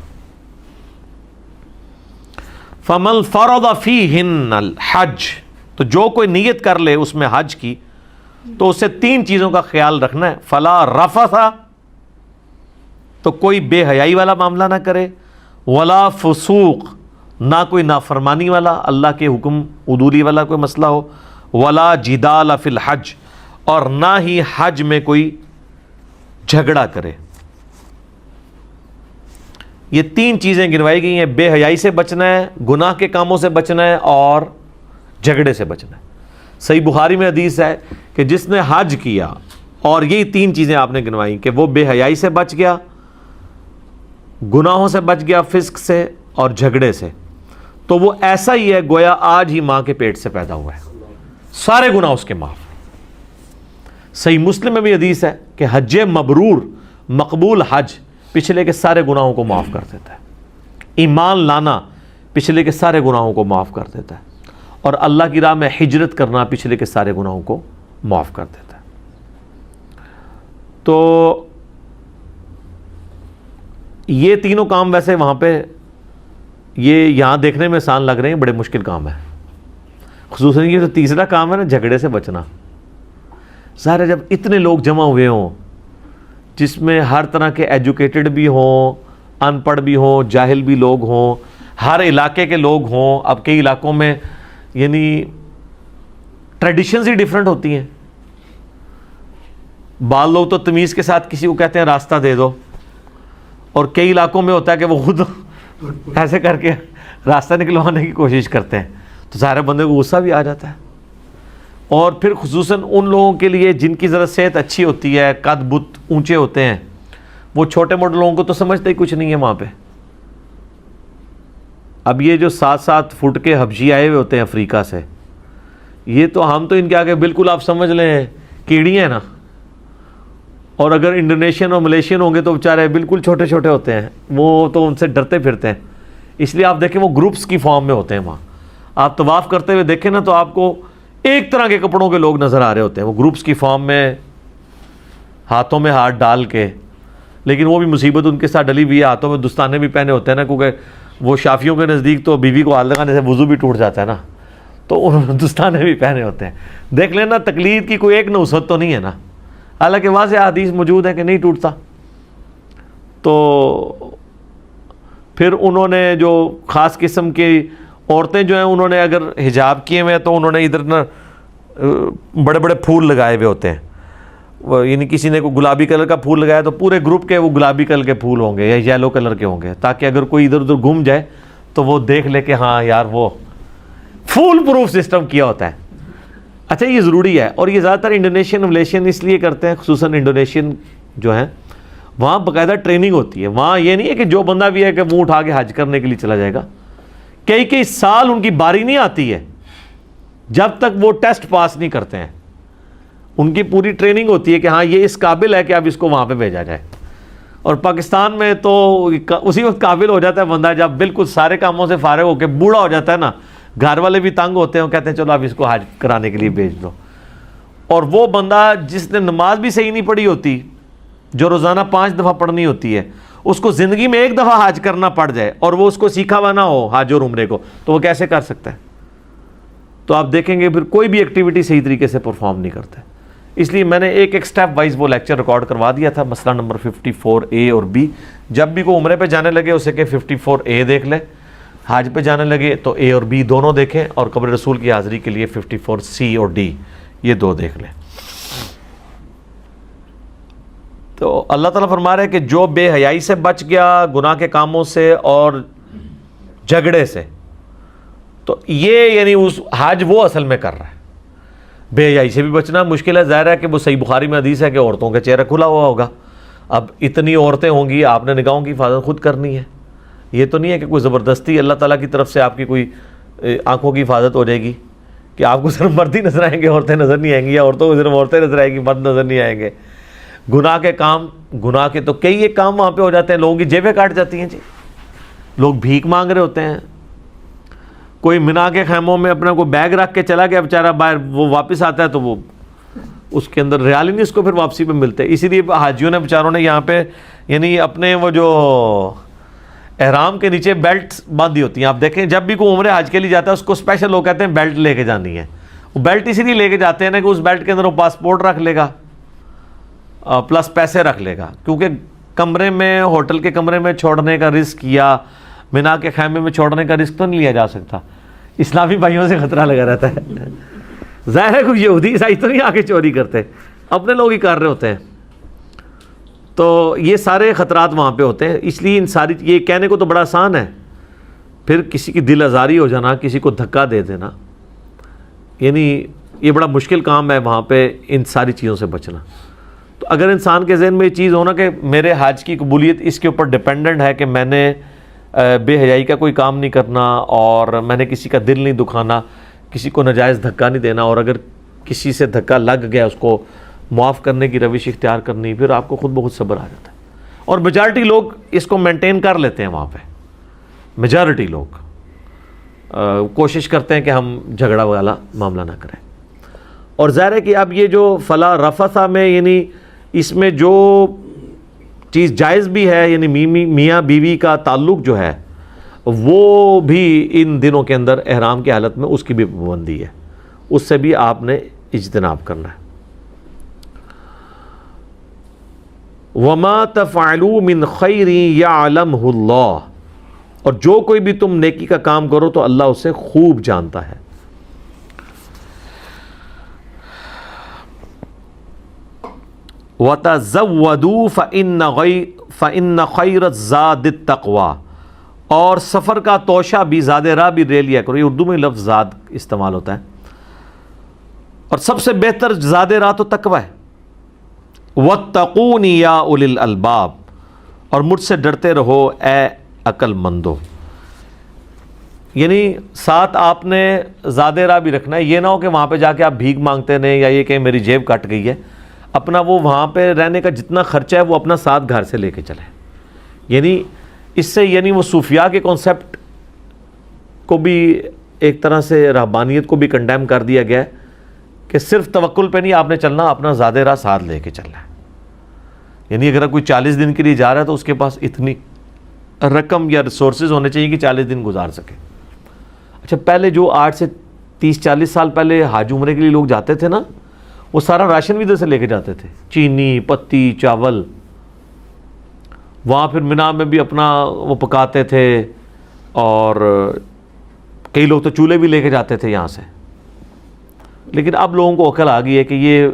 فَمَنْ فَرَضَ فِيهِنَّ الْحَجِّ، تو جو کوئی نیت کر لے اس میں حج کی، تو اسے 3 چیزوں کا خیال رکھنا ہے۔ فَلَا رَفَثَ، تو کوئی بے حیائی والا معاملہ نہ کرے، وَلَا فُسُوق، نہ کوئی نافرمانی والا، اللہ کے حکم عدولی والا کوئی مسئلہ ہو، وَلَا جِدَالَ فِي الْحَجِّ، اور نہ ہی حج میں کوئی جھگڑا کرے۔ یہ 3 چیزیں گنوائی گئی ہیں، بے حیائی سے بچنا ہے، گناہ کے کاموں سے بچنا ہے، اور جھگڑے سے بچنا ہے۔ صحیح بخاری میں حدیث ہے کہ جس نے حج کیا اور یہی 3 چیزیں آپ نے گنوائی کہ وہ بے حیائی سے بچ گیا، گناہوں سے بچ گیا، فسق سے اور جھگڑے سے، تو وہ ایسا ہی ہے گویا آج ہی ماں کے پیٹ سے پیدا ہوا ہے، سارے گناہ اس کے معاف۔ صحیح مسلم میں بھی حدیث ہے کہ حج مبرور، مقبول حج پچھلے کے سارے گناہوں کو معاف کر دیتا ہے، ایمان لانا پچھلے کے سارے گناہوں کو معاف کر دیتا ہے، اور اللہ کی راہ میں ہجرت کرنا پچھلے کے سارے گناہوں کو معاف کر دیتا ہے۔ تو یہ تینوں کام ویسے وہاں پہ یہ یہاں دیکھنے میں آسان لگ رہے ہیں، بڑے مشکل کام ہے، خصوصاً یہ جو تیسرا کام ہے نا، جھگڑے سے بچنا۔ ظاہر ہے جب اتنے لوگ جمع ہوئے ہوں جس میں ہر طرح کے ایجوکیٹڈ بھی ہوں، ان پڑھ بھی ہوں، جاہل بھی لوگ ہوں، ہر علاقے کے لوگ ہوں، اب کئی علاقوں میں یعنی ٹریڈیشنز ہی ڈیفرنٹ ہوتی ہیں، بعض لوگ تو تمیز کے ساتھ کسی کو کہتے ہیں راستہ دے دو، اور کئی علاقوں میں ہوتا ہے کہ وہ خود ایسے کر کے راستہ نکلوانے کی کوشش کرتے ہیں، تو ظاہر بندے کو غصہ بھی آ جاتا ہے۔ اور پھر خصوصاً ان لوگوں کے لیے جن کی ذرا صحت اچھی ہوتی ہے، قد بت اونچے ہوتے ہیں، وہ چھوٹے موٹے لوگوں کو تو سمجھتے ہی کچھ نہیں ہے وہاں پہ۔ اب یہ جو 7-7 فٹ کے حبشی آئے ہوئے ہوتے ہیں افریقہ سے، یہ تو ہم تو ان کے آگے بالکل آپ سمجھ لیں کیڑی ہیں نا، اور اگر انڈونیشین اور ملیشین ہوں گے تو بیچارے بالکل چھوٹے چھوٹے ہوتے ہیں، وہ تو ان سے ڈرتے پھرتے ہیں۔ اس لیے آپ دیکھیں وہ گروپس کی فارم میں ہوتے ہیں وہاں، آپ طواف کرتے ہوئے دیکھیں نا تو آپ کو ایک طرح کے کپڑوں کے لوگ نظر آ رہے ہوتے ہیں، وہ گروپس کی فارم میں ہاتھوں میں ہاتھ ڈال کے، لیکن وہ بھی مصیبت ان کے ساتھ ڈلی ہوئی ہے، ہاتھوں میں دستانے بھی پہنے ہوتے ہیں نا، کیونکہ وہ شافیوں کے نزدیک تو بیوی کو ہاتھ لگانے سے وضو بھی ٹوٹ جاتا ہے نا، تو انہوں نے دستانے بھی پہنے ہوتے ہیں۔ دیکھ لینا تقلید کی کوئی ایک نصرت تو نہیں ہے نا، حالانکہ واضح حدیث موجود ہے کہ نہیں ٹوٹتا۔ تو پھر انہوں نے جو خاص قسم کی عورتیں جو ہیں انہوں نے اگر حجاب کیے ہوئے ہیں تو انہوں نے ادھر نا بڑے بڑے پھول لگائے ہوئے ہوتے ہیں، یعنی کسی نے کوئی گلابی کلر کا پھول لگایا تو پورے گروپ کے وہ گلابی کلر کے پھول ہوں گے یا یلو کلر کے ہوں گے، تاکہ اگر کوئی ادھر ادھر گم جائے تو وہ دیکھ لے کہ ہاں یار وہ فول پروف سسٹم کیا ہوتا ہے۔ اچھا یہ ضروری ہے، اور یہ زیادہ تر انڈونیشین ملیشین اس لیے کرتے ہیں، خصوصاً انڈونیشین جو ہیں وہاں باقاعدہ ٹریننگ ہوتی ہے، وہاں یہ نہیں ہے کہ جو بندہ بھی ہے کہ منہ اٹھا کے حج کرنے کے لیے چلا جائے گا، کئی سال ان کی باری نہیں آتی ہے جب تک وہ ٹیسٹ پاس نہیں کرتے ہیں، ان کی پوری ٹریننگ ہوتی ہے کہ ہاں یہ اس قابل ہے کہ اب اس کو وہاں پہ بھیجا جائے۔ اور پاکستان میں تو اسی وقت قابل ہو جاتا ہے بندہ جب بالکل سارے کاموں سے فارغ ہو کے بوڑھا ہو جاتا ہے نا، گھر والے بھی تنگ ہوتے ہیں، کہتے ہیں چلو اب اس کو حج کرانے کے لیے بھیج دو۔ اور وہ بندہ جس نے نماز بھی صحیح نہیں پڑھی ہوتی، جو روزانہ 5 دفعہ پڑھنی ہوتی ہے، اس کو زندگی میں 1 دفعہ حج کرنا پڑ جائے اور وہ اس کو سیکھا ہوا نہ ہو حج اور عمرے کو، تو وہ کیسے کر سکتا ہے؟ تو آپ دیکھیں گے پھر کوئی بھی ایکٹیویٹی صحیح طریقے سے پرفارم نہیں کرتا ہے۔ اس لیے میں نے ایک سٹیپ وائز وہ لیکچر ریکارڈ کروا دیا تھا، مسئلہ نمبر 54A اور B، جب بھی کوئی عمرے پہ جانے لگے اسے کہ 54A دیکھ لے، حج پہ جانے لگے تو A اور B دونوں دیکھیں، اور قبر رسول کی حاضری کے لیے 54C اور D یہ 2 دیکھ لیں۔ تو اللہ تعالیٰ فرما رہے ہیں کہ جو بے حیائی سے بچ گیا، گناہ کے کاموں سے اور جھگڑے سے، تو یہ یعنی اس حج وہ اصل میں کر رہا ہے۔ بے حیائی سے بھی بچنا مشکل ہے، ظاہر ہے کہ وہ صحیح بخاری میں حدیث ہے کہ عورتوں کا چہرہ کھلا ہوا ہوگا، اب اتنی عورتیں ہوں گی، آپ نے نگاہوں کی حفاظت خود کرنی ہے، یہ تو نہیں ہے کہ کوئی زبردستی اللہ تعالیٰ کی طرف سے آپ کی کوئی آنکھوں کی حفاظت ہو جائے گی کہ آپ کو صرف مرد ہی نظر آئیں گے، عورتیں نظر نہیں آئیں گی، یا عورتوں کو صرف عورتیں نظر آئیں گی، مرد نظر نہیں آئیں گے۔ گناہ کے کام، گناہ کے تو کئی ایک کام وہاں پہ ہو جاتے ہیں، لوگوں کی جیبیں کاٹ جاتی ہیں جی، لوگ بھیک مانگ رہے ہوتے ہیں، کوئی منا کے خیموں میں اپنا کوئی بیگ رکھ کے چلا گیا بیچارہ باہر، وہ واپس آتا ہے تو وہ اس کے اندر ریال ہی نہیں اس کو پھر واپسی پہ ملتے۔ اسی لیے حاجیوں نے بیچاروں نے یہاں پہ یعنی اپنے وہ جو احرام کے نیچے بیلٹ باندھی ہوتی ہیں، آپ دیکھیں جب بھی کوئی عمرے حج کے لیے جاتا ہے اس کو اسپیشل لوگ کہتے ہیں بیلٹ لے کے جانی ہے، وہ بیلٹ اسی لیے لے کے جاتے ہیں نا کہ اس بیلٹ کے اندر وہ پاسپورٹ رکھ لے گا پلس پیسے رکھ لے گا، کیونکہ کمرے میں، ہوٹل کے کمرے میں چھوڑنے کا رسک یا منا کے خیمے میں چھوڑنے کا رسک تو نہیں لیا جا سکتا، اسلامی بھائیوں سے خطرہ لگا رہتا ہے۔ ظاہر ہے کوئی یہودی عیسائی تو نہیں آ کے چوری کرتے، اپنے لوگ ہی کر رہے ہوتے ہیں، تو یہ سارے خطرات وہاں پہ ہوتے ہیں۔ اس لیے ان ساری یہ کہنے کو تو بڑا آسان ہے، پھر کسی کی دل آزاری ہو جانا، کسی کو دھکا دے دینا، یعنی یہ بڑا مشکل کام ہے وہاں پہ ان ساری چیزوں سے بچنا۔ تو اگر انسان کے ذہن میں یہ چیز ہونا کہ میرے حج کی قبولیت اس کے اوپر ڈیپینڈنٹ ہے کہ میں نے بے حیائی کا کوئی کام نہیں کرنا، اور میں نے کسی کا دل نہیں دکھانا، کسی کو ناجائز دھکا نہیں دینا، اور اگر کسی سے دھکا لگ گیا اس کو معاف کرنے کی روش اختیار کرنی، پھر آپ کو خود بخود صبر آ جاتا ہے۔ اور میجارٹی لوگ اس کو مینٹین کر لیتے ہیں وہاں پہ، میجارٹی لوگ کوشش کرتے ہیں کہ ہم جھگڑا والا معاملہ نہ کریں. اور ظاہر ہے کہ اب یہ جو فلا رفثا میں یعنی اس میں جو چیز جائز بھی ہے یعنی میاں بیوی کا تعلق جو ہے وہ بھی ان دنوں کے اندر احرام کی حالت میں اس کی بھی پابندی ہے، اس سے بھی آپ نے اجتناب کرنا ہے. وَمَا تَفْعَلُوا مِنْ خَيْرٍ يَعْلَمْهُ اللَّهُ، اور جو کوئی بھی تم نیکی کا کام کرو تو اللہ اسے خوب جانتا ہے. وَتَزَوَّدُوا فَإِنَّ خَيْرَ الزَّادِ التَّقْوَى، اور سفر کا توشہ بھی زاد راہ بھی لے لیا کرو. یہ اردو میں لفظ زاد استعمال ہوتا ہے، اور سب سے بہتر زاد راہ تو تقوی ہے. وَاتَّقُونِ يَا أُولِي الْأَلْبَابِ، اور مجھ سے ڈرتے رہو اے عقل مندو. یعنی ساتھ آپ نے زاد راہ بھی رکھنا ہے. یہ نہ ہو کہ وہاں پہ جا کے آپ بھیک مانگتے رہیں یا یہ کہ میری جیب کٹ گئی ہے. اپنا وہ وہاں پہ رہنے کا جتنا خرچہ ہے وہ اپنا ساتھ گھر سے لے کے چلیں. یعنی اس سے یعنی وہ صوفیاء کے کانسیپٹ کو بھی ایک طرح سے رہبانیت کو بھی کنڈیم کر دیا گیا ہے کہ صرف توکل پہ نہیں آپ نے چلنا، اپنا زاد راہ ساتھ لے کے چلنا ہے. یعنی اگر کوئی 40 دن کے لیے جا رہا ہے تو اس کے پاس اتنی رقم یا ریسورسز ہونے چاہیے کہ 40 دن گزار سکے. اچھا پہلے جو 8 سے 30-40 سال پہلے حج عمرے کے لیے لوگ جاتے تھے نا، وہ سارا راشن بھی ادھر سے لے کے جاتے تھے، چینی، پتی، چاول. وہاں پھر مینا میں بھی اپنا وہ پکاتے تھے، اور کئی لوگ تو چولہے بھی لے کے جاتے تھے یہاں سے. لیکن اب لوگوں کو عقل آ گئی ہے کہ یہ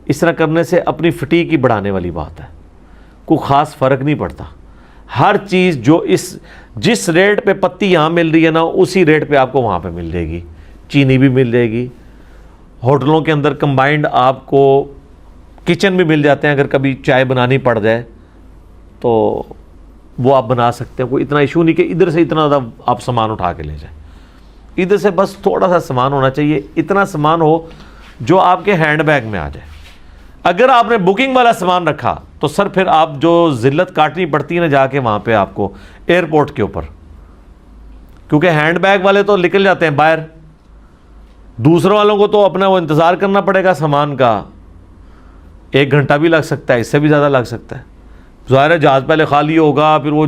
اس طرح کرنے سے اپنی فٹیگ کی بڑھانے والی بات ہے. کوئی خاص فرق نہیں پڑتا. ہر چیز جو جس ریٹ پہ پتی یہاں مل رہی ہے نا اسی ریٹ پہ آپ کو وہاں پہ مل جائے گی. چینی بھی مل جائے گی. ہوٹلوں کے اندر کمبائنڈ آپ کو کچن بھی مل جاتے ہیں، اگر کبھی چائے بنانی پڑ جائے تو وہ آپ بنا سکتے ہیں. کوئی اتنا ایشو نہیں کہ ادھر سے اتنا زیادہ آپ سامان اٹھا کے لے جائیں. ادھر سے بس تھوڑا سا سامان ہونا چاہیے، اتنا سامان ہو جو آپ کے ہینڈ بیگ میں آ جائے. اگر آپ نے بکنگ والا سامان رکھا تو سر پھر آپ جو ذلت کاٹنی پڑتی ہے نا جا کے وہاں پہ آپ کو ایئرپورٹ کے اوپر، کیونکہ ہینڈ بیگ والے تو نکل جاتے ہیں باہر. دوسروں والوں کو تو اپنا وہ انتظار کرنا پڑے گا سامان کا. 1 گھنٹہ بھی لگ سکتا ہے، اس سے بھی زیادہ لگ سکتا ہے. ظاہر ہے جہاز پہلے خالی ہوگا، پھر وہ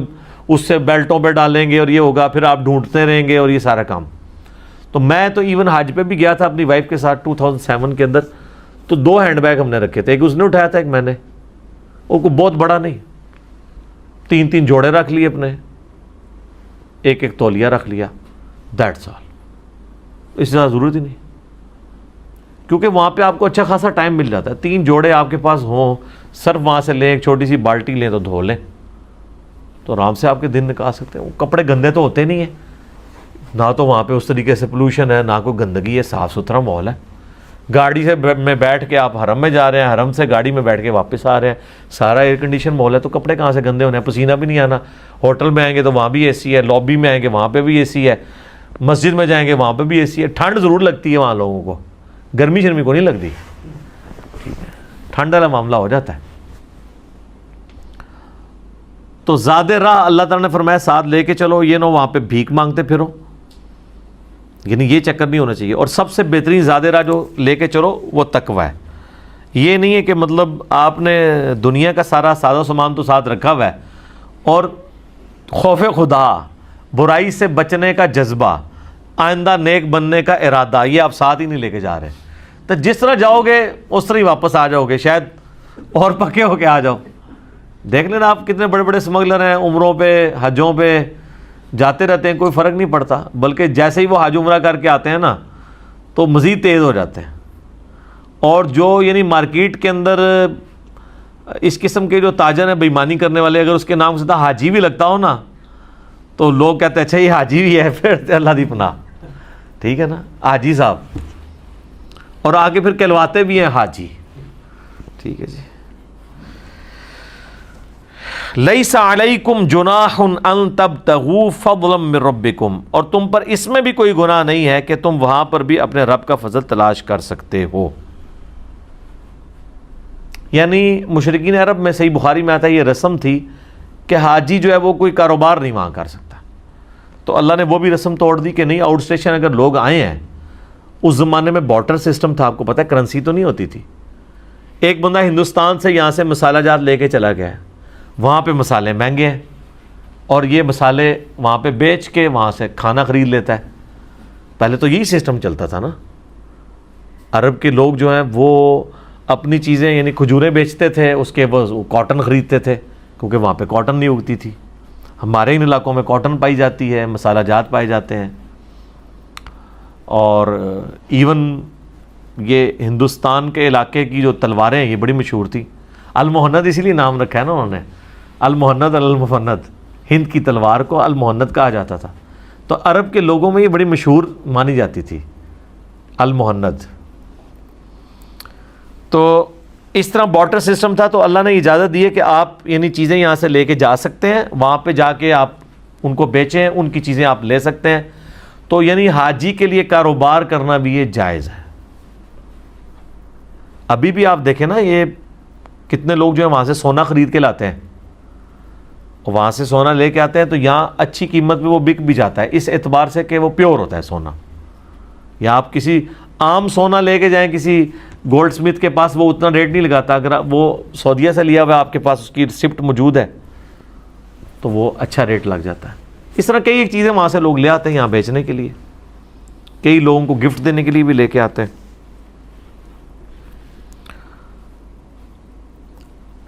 اس سے بیلٹوں پہ ڈالیں گے اور یہ ہوگا، پھر آپ ڈھونڈتے رہیں گے اور یہ سارا کام. تو میں تو ایون حج پہ بھی گیا تھا اپنی وائف کے ساتھ 2007 کے اندر، تو 2 ہینڈ بیگ ہم نے رکھے تھے. ایک اس نے اٹھایا تھا، ایک میں نے. وہ کوئی بہت بڑا نہیں، 3 جوڑے رکھ لیے اپنے، ایک تولیہ رکھ لیا. That's all. اس سے زیادہ ضرورت ہی نہیں، کیونکہ وہاں پہ آپ کو اچھا خاصا ٹائم مل جاتا ہے. 3 جوڑے آپ کے پاس ہوں، صرف وہاں سے لیں، ایک چھوٹی سی بالٹی لیں تو دھو لیں، تو آرام سے آپ کے دن نکال سکتے ہیں. وہ کپڑے گندے تو ہوتے نہیں ہیں، نہ تو وہاں پہ اس طریقے سے پولوشن ہے، نہ کوئی گندگی ہے، صاف ستھرا ماحول ہے. گاڑی سے میں بیٹھ کے آپ حرم میں جا رہے ہیں، حرم سے گاڑی میں بیٹھ کے واپس آ رہے ہیں، سارا ایئر کنڈیشن ماحول ہے، تو کپڑے کہاں سے گندے ہونے ہیں؟ پسینہ بھی نہیں آنا. ہوٹل میں آئیں گے تو وہاں بھی اے سی ہے، لابی میں آئیں گے وہاں پہ بھی اے سی ہے، مسجد میں جائیں گے وہاں پہ بھی اے سی ہے. ٹھنڈ ضرور لگتی ہے وہاں لوگوں کو، گرمی شرمی کو نہیں لگتی. ٹھنڈ والا معاملہ ہو جاتا ہے. تو زاد راہ اللہ تعالیٰ نے فرمایا ساتھ لے کے چلو، یہ نہ وہاں پہ بھیک مانگتے پھرو. یعنی یہ چکر نہیں ہونا چاہیے. اور سب سے بہترین زاد راہ جو لے کے چلو وہ تقوی ہے. یہ نہیں ہے کہ مطلب آپ نے دنیا کا سارا ساز و سامان تو ساتھ رکھا ہوا ہے، اور خوف خدا، برائی سے بچنے کا جذبہ، آئندہ نیک بننے کا ارادہ یہ آپ ساتھ ہی نہیں لے کے جا رہے. تو جس طرح جاؤ گے اس طرح ہی واپس آ جاؤ گے، شاید اور پکے ہو کے آ جاؤ. دیکھ لینا آپ کتنے بڑے بڑے اسمگلر ہیں، عمروں پہ حجوں پہ جاتے رہتے ہیں، کوئی فرق نہیں پڑتا. بلکہ جیسے ہی وہ حج عمرہ کر کے آتے ہیں نا تو مزید تیز ہو جاتے ہیں. اور جو یعنی مارکیٹ کے اندر اس قسم کے جو تاجر ہیں، بےایمانی کرنے والے، اگر اس کے نام سے سیدھا حاجی بھی لگتا ہو نا تو لوگ کہتے ہیں اچھا یہ حاجی بھی ہے، پھر اللہ دی پناہ. ٹھیک ہے نا، حاجی صاحب. اور آگے پھر کہلواتے بھی ہیں حاجی. ٹھیک ہے جی. لیس علیکم جناح ان تبتغوا فضلا من ربکم، اور تم پر اس میں بھی کوئی گناہ نہیں ہے کہ تم وہاں پر بھی اپنے رب کا فضل تلاش کر سکتے ہو. یعنی مشرکین عرب میں، صحیح بخاری میں آتا ہے، یہ رسم تھی کہ حاجی جو ہے وہ کوئی کاروبار نہیں وہاں کر سکتا. تو اللہ نے وہ بھی رسم توڑ دی کہ نہیں، آؤٹ اسٹیشن اگر لوگ آئے ہیں، اس زمانے میں بارٹر سسٹم تھا، آپ کو پتہ ہے، کرنسی تو نہیں ہوتی تھی. ایک بندہ ہندوستان سے یہاں سے مسالہ جات لے کے چلا گیا ہے، وہاں پہ مسالے مہنگے ہیں، اور یہ مسالے وہاں پہ بیچ کے وہاں سے کھانا خرید لیتا ہے. پہلے تو یہی سسٹم چلتا تھا نا. عرب کے لوگ جو ہیں وہ اپنی چیزیں یعنی کھجوریں بیچتے تھے، اس کے وہ کاٹن خریدتے تھے، کیونکہ وہاں پہ کاٹن نہیں اگتی تھی. ہمارے ان علاقوں میں کاٹن پائی جاتی ہے، مسالہ جات پائے جاتے ہیں. اور ایون یہ ہندوستان کے علاقے کی جو تلواریں ہیں یہ بڑی مشہور تھی. المہند اسی لیے نام رکھا ہے نا انہوں نے، المہند المفند، ہند کی تلوار کو المہند کہا جاتا تھا. تو عرب کے لوگوں میں یہ بڑی مشہور مانی جاتی تھی المہند. تو اس طرح بارٹر سسٹم تھا. تو اللہ نے اجازت دی ہے کہ آپ یعنی چیزیں یہاں سے لے کے جا سکتے ہیں، وہاں پہ جا کے آپ ان کو بیچیں، ان کی چیزیں آپ لے سکتے ہیں. تو یعنی حاجی کے لیے کاروبار کرنا بھی یہ جائز ہے. ابھی بھی آپ دیکھیں نا، یہ کتنے لوگ جو ہیں وہاں سے سونا خرید کے لاتے ہیں، وہاں سے سونا لے کے آتے ہیں، تو یہاں اچھی قیمت پہ وہ بک بھی جاتا ہے اس اعتبار سے کہ وہ پیور ہوتا ہے سونا. یا آپ کسی عام سونا لے کے جائیں کسی گولڈ سمتھ کے پاس، وہ اتنا ریٹ نہیں لگاتا. اگر وہ سعودیہ سے لیا ہوا آپ کے پاس اس کی ریسپٹ موجود ہے تو وہ اچھا ریٹ لگ جاتا ہے. اس طرح کئی ایک چیزیں وہاں سے لوگ لے آتے ہیں یہاں بیچنے کے لیے، کئی لوگوں کو گفٹ دینے کے لیے بھی لے کے آتے ہیں.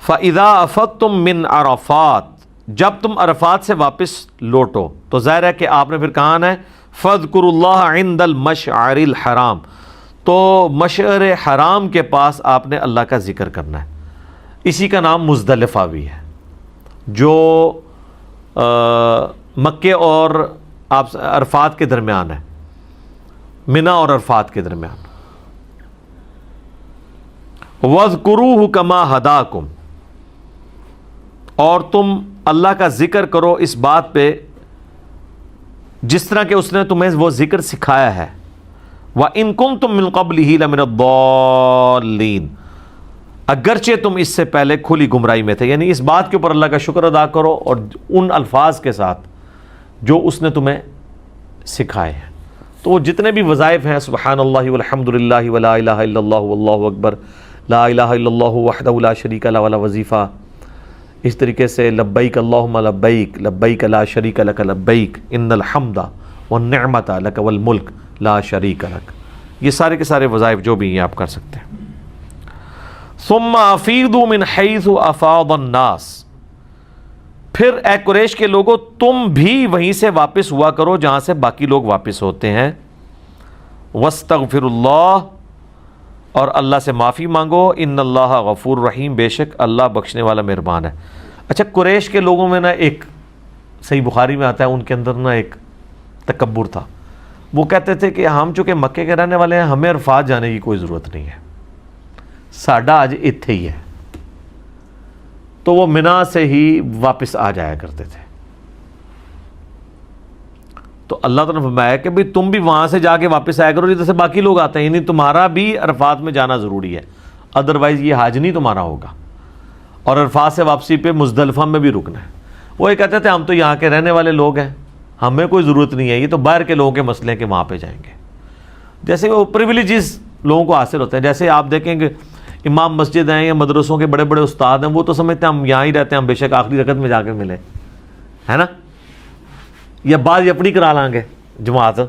فَإِذَا أَفَضْتُم مِّنْ عَرَفَاتٍ، جب تم عرفات سے واپس لوٹو، تو ظاہر ہے کہ آپ نے پھر کہا ہے فَاذْكُرُوا اللَّهَ عِنْدَ الْمَشْعَرِ الْحَرَامِ، تو مشعر حرام کے پاس آپ نے اللہ کا ذکر کرنا ہے. اسی کا نام مزدلفہ بھی ہے، جو مکے اور آپ عرفات کے درمیان ہے، منا اور عرفات کے درمیان. وَاذْكُرُوهُ كَمَا هَدَاكُمْ، اور تم اللہ کا ذکر کرو اس بات پہ جس طرح کہ اس نے تمہیں وہ ذکر سکھایا ہے. وَإِن كُنتُم مِّن قَبْلِهِ لَمِنَ الضَّالِّينَ، اگرچہ تم اس سے پہلے کھلی گمراہی میں تھے. یعنی اس بات کے اوپر اللہ کا شکر ادا کرو اور ان الفاظ کے ساتھ جو اس نے تمہیں سکھائے ہیں. تو وہ جتنے بھی وظائف ہیں، سبحان اللہ والحمد للہ ولا الہ الا اللہ واللہ اکبر، لا الہ الا اللہ وحدہ لا شریک لہ والا وظیفہ، اس طریقے سے لبیک اللہم لبیک، لبیک لا شریک لک لبیک، ان الحمد والنعمت لک والملک لا شریک لک، یہ سارے کے سارے وظائف جو بھی ہیں آپ کر سکتے ہیں. ثم افیضوا من حیث افاض الناس، پھر اے قریش کے لوگوں تم بھی وہیں سے واپس ہوا کرو جہاں سے باقی لوگ واپس ہوتے ہیں. واستغفر اللہ، اور اللہ سے معافی مانگو، ان اللہ غفور رحیم، بے شک اللہ بخشنے والا مہربان ہے. اچھا، قریش کے لوگوں میں نا ایک صحیح بخاری میں آتا ہے، ان کے اندر نا ایک تکبر تھا. وہ کہتے تھے کہ ہم چونکہ مکے کے رہنے والے ہیں، ہمیں عرفات جانے کی کوئی ضرورت نہیں ہے، ساڈا آج اتھے ہی ہے. تو وہ منا سے ہی واپس آ جایا کرتے تھے. تو اللہ تعالیٰ نے فرمایا کہ بھئی تم بھی وہاں سے جا کے واپس آیا کرو جیسے باقی لوگ آتے ہیں، یعنی تمہارا بھی عرفات میں جانا ضروری ہے، ادروائز یہ حج نہیں تمہارا ہوگا. اور عرفات سے واپسی پہ مزدلفہ میں بھی رکنا ہے. وہ یہ کہتے تھے ہم تو یہاں کے رہنے والے لوگ ہیں، ہمیں کوئی ضرورت نہیں ہے، یہ تو باہر کے لوگوں کے مسئلے ہیں کہ وہاں پہ جائیں گے. جیسے وہ پریویلیجز لوگوں کو حاصل ہوتے ہیں. جیسے آپ دیکھیں کہ امام مسجد ہیں یا مدرسوں کے بڑے بڑے استاد ہیں، وہ تو سمجھتے ہیں ہم یہاں ہی رہتے ہیں، ہم بے شک آخری رکعت میں جا کے ملے، ہے نا، یا بعض اپنی کرا لیں گے جماعت.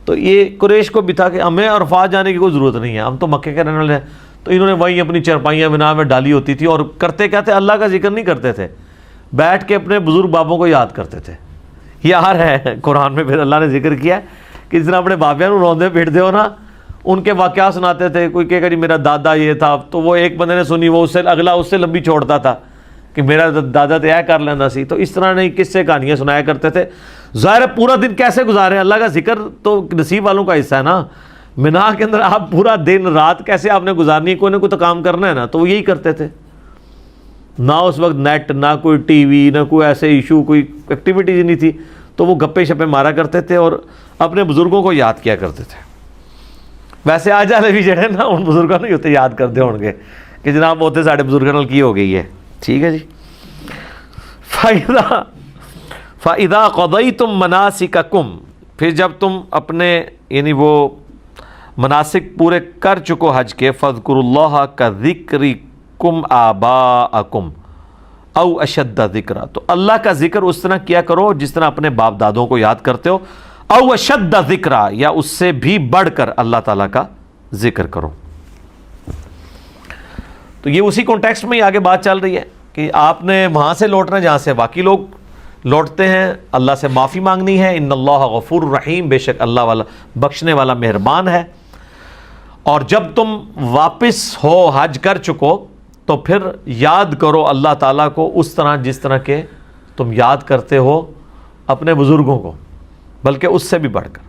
تو یہ قریش کو بھی تھا کہ ہمیں عرفات جانے کی کوئی ضرورت نہیں ہے، ہم تو مکے کے رہنے والے ہیں. تو انہوں نے وہیں اپنی چرپائیاں بنا میں ڈالی ہوتی تھی، اور کرتے کیا تھے، اللہ کا ذکر نہیں کرتے تھے، بیٹھ کے اپنے بزرگ بابوں کو یاد کرتے تھے. یار ہے قرآن میں پھر اللہ نے ذکر کیا کہ جس طرح اپنے بابیاں نو روندے پھرتے ہو نا، ان کے واقعات سناتے تھے. کوئی کہے گا جی میرا دادا یہ تھا، تو وہ ایک بندے نے سنی، وہ اس سے اگلا اس سے لمبی چھوڑتا تھا کہ میرا دادا تو یہ کر لینا سی. تو اس طرح نہیں کس سے کہانیاں سنایا کرتے تھے. ظاہر پورا دن کیسے گزارے، اللہ کا ذکر تو نصیب والوں کا حصہ ہے نا. منا کے اندر آپ پورا دن رات کیسے آپ نے گزارنی ہے، کوئی نہ کوئی تو کام کرنا ہے نا. تو وہ یہی کرتے تھے. نہ اس وقت نیٹ، نہ کوئی ٹی وی، نہ کوئی ایسے ایشو، کوئی ایکٹیویٹیز نہیں تھی. تو وہ گپے شپے مارا کرتے تھے اور اپنے بزرگوں کو یاد کیا کرتے تھے. ویسے آج والے بھی جڑے نا ان بزرگوں نہیں ہوتے یاد کرتے ہوں گے کہ جناب ساڈے بزرگوں نال کی ہو گئی ہے. ٹھیک ہے جی. فَإِذَا قَضَيْتُم مَنَاسِكَكُم، پھر جب تم اپنے یعنی وہ مناسک پورے کر چکو حج کے، فَاذْكُرُوا اللَّهَ كَذِكْرِكُمْ آبَاءَكُمْ او اشد ذکر، تو اللہ کا ذکر اس طرح کیا کرو جس طرح اپنے باپ دادوں کو یاد کرتے ہو، او اشد ذکر، یا اس سے بھی بڑھ کر اللہ تعالیٰ کا ذکر کرو۔ تو یہ اسی کانٹیکسٹ میں ہی آگے بات چل رہی ہے کہ آپ نے وہاں سے لوٹنا ہے جہاں سے باقی لوگ لوٹتے ہیں، اللہ سے معافی مانگنی ہے، ان اللہ غفور الرحیم، بے شک اللہ والا بخشنے والا مہربان ہے۔ اور جب تم واپس ہو حج کر چکو تو پھر یاد کرو اللہ تعالیٰ کو اس طرح جس طرح کے تم یاد کرتے ہو اپنے بزرگوں کو، بلکہ اس سے بھی بڑھ کر۔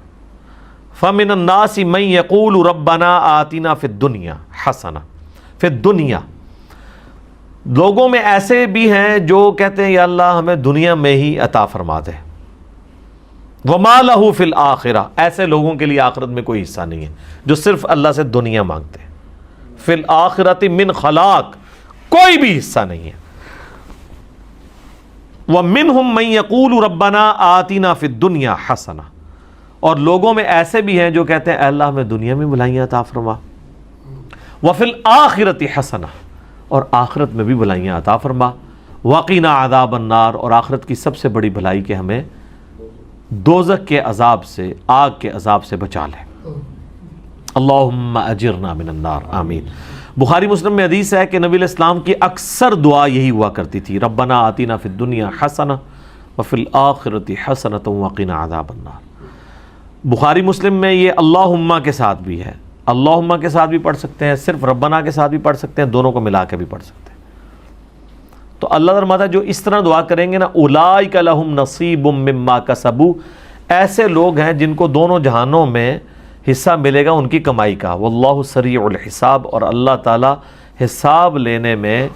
فَمِنَ النَّاسِ مَن يَقُولُ رَبَّنَا آتِنَا فِي الدُّنْيَا حَسَنَةً، فِي الدُّنْيَا، لوگوں میں ایسے بھی ہیں جو کہتے ہیں یا اللہ ہمیں دنیا میں ہی عطا فرما دے، وَمَا لَهُ فِي الْآخِرَةِ، ایسے لوگوں کے لیے آخرت میں کوئی حصہ نہیں ہے جو صرف اللہ سے دنیا مانگتے ہیں۔ فِي الْآخِرَةِ مِنْ خَلَاقٍ، کوئی بھی حصہ نہیں ہے۔ وَمِنْهُمْ مَنْ يَقُولُ رَبَّنَا آتِنَا فِي الدُّنْيَا حَسَنَةً، اور لوگوں میں ایسے بھی ہیں جو کہتے ہیں اے اللہ ہمیں دنیا میں بھلائیاں عطا فرما، وَفِي الْآخِرَةِ حَسَنَةً، اور آخرت میں بھی بھلائیاں عطا فرما، وَقِنَا عَذَابَ النَّارِ، اور آخرت کی سب سے بڑی بھلائی کہ ہمیں دوزخ کے عذاب سے، آگ کے عذاب سے بچا لے۔ اللہم اجرنا من النار، آمین۔ بخاری مسلم میں حدیث ہے کہ نبی علیہ السلام کی اکثر دعا یہی ہوا کرتی تھی، ربنا آتینا فی الدنیا حسنہ وفی الآخرۃ حسنۃ وقنا عذاب النار۔ بخاری مسلم میں یہ اللہم کے ساتھ بھی ہے، اللہم کے ساتھ بھی پڑھ سکتے ہیں، صرف ربنا کے ساتھ بھی پڑھ سکتے ہیں، دونوں کو ملا کے بھی پڑھ سکتے ہیں۔ تو اللہ فرماتا ہے جو اس طرح دعا کریں گے نا، اولئک لہم نصیب مما کسبوا، ایسے لوگ ہیں جن کو دونوں جہانوں میں حصہ ملے گا ان کی کمائی کا، واللہ سریع الحساب، اور اللہ تعالیٰ حساب لینے میں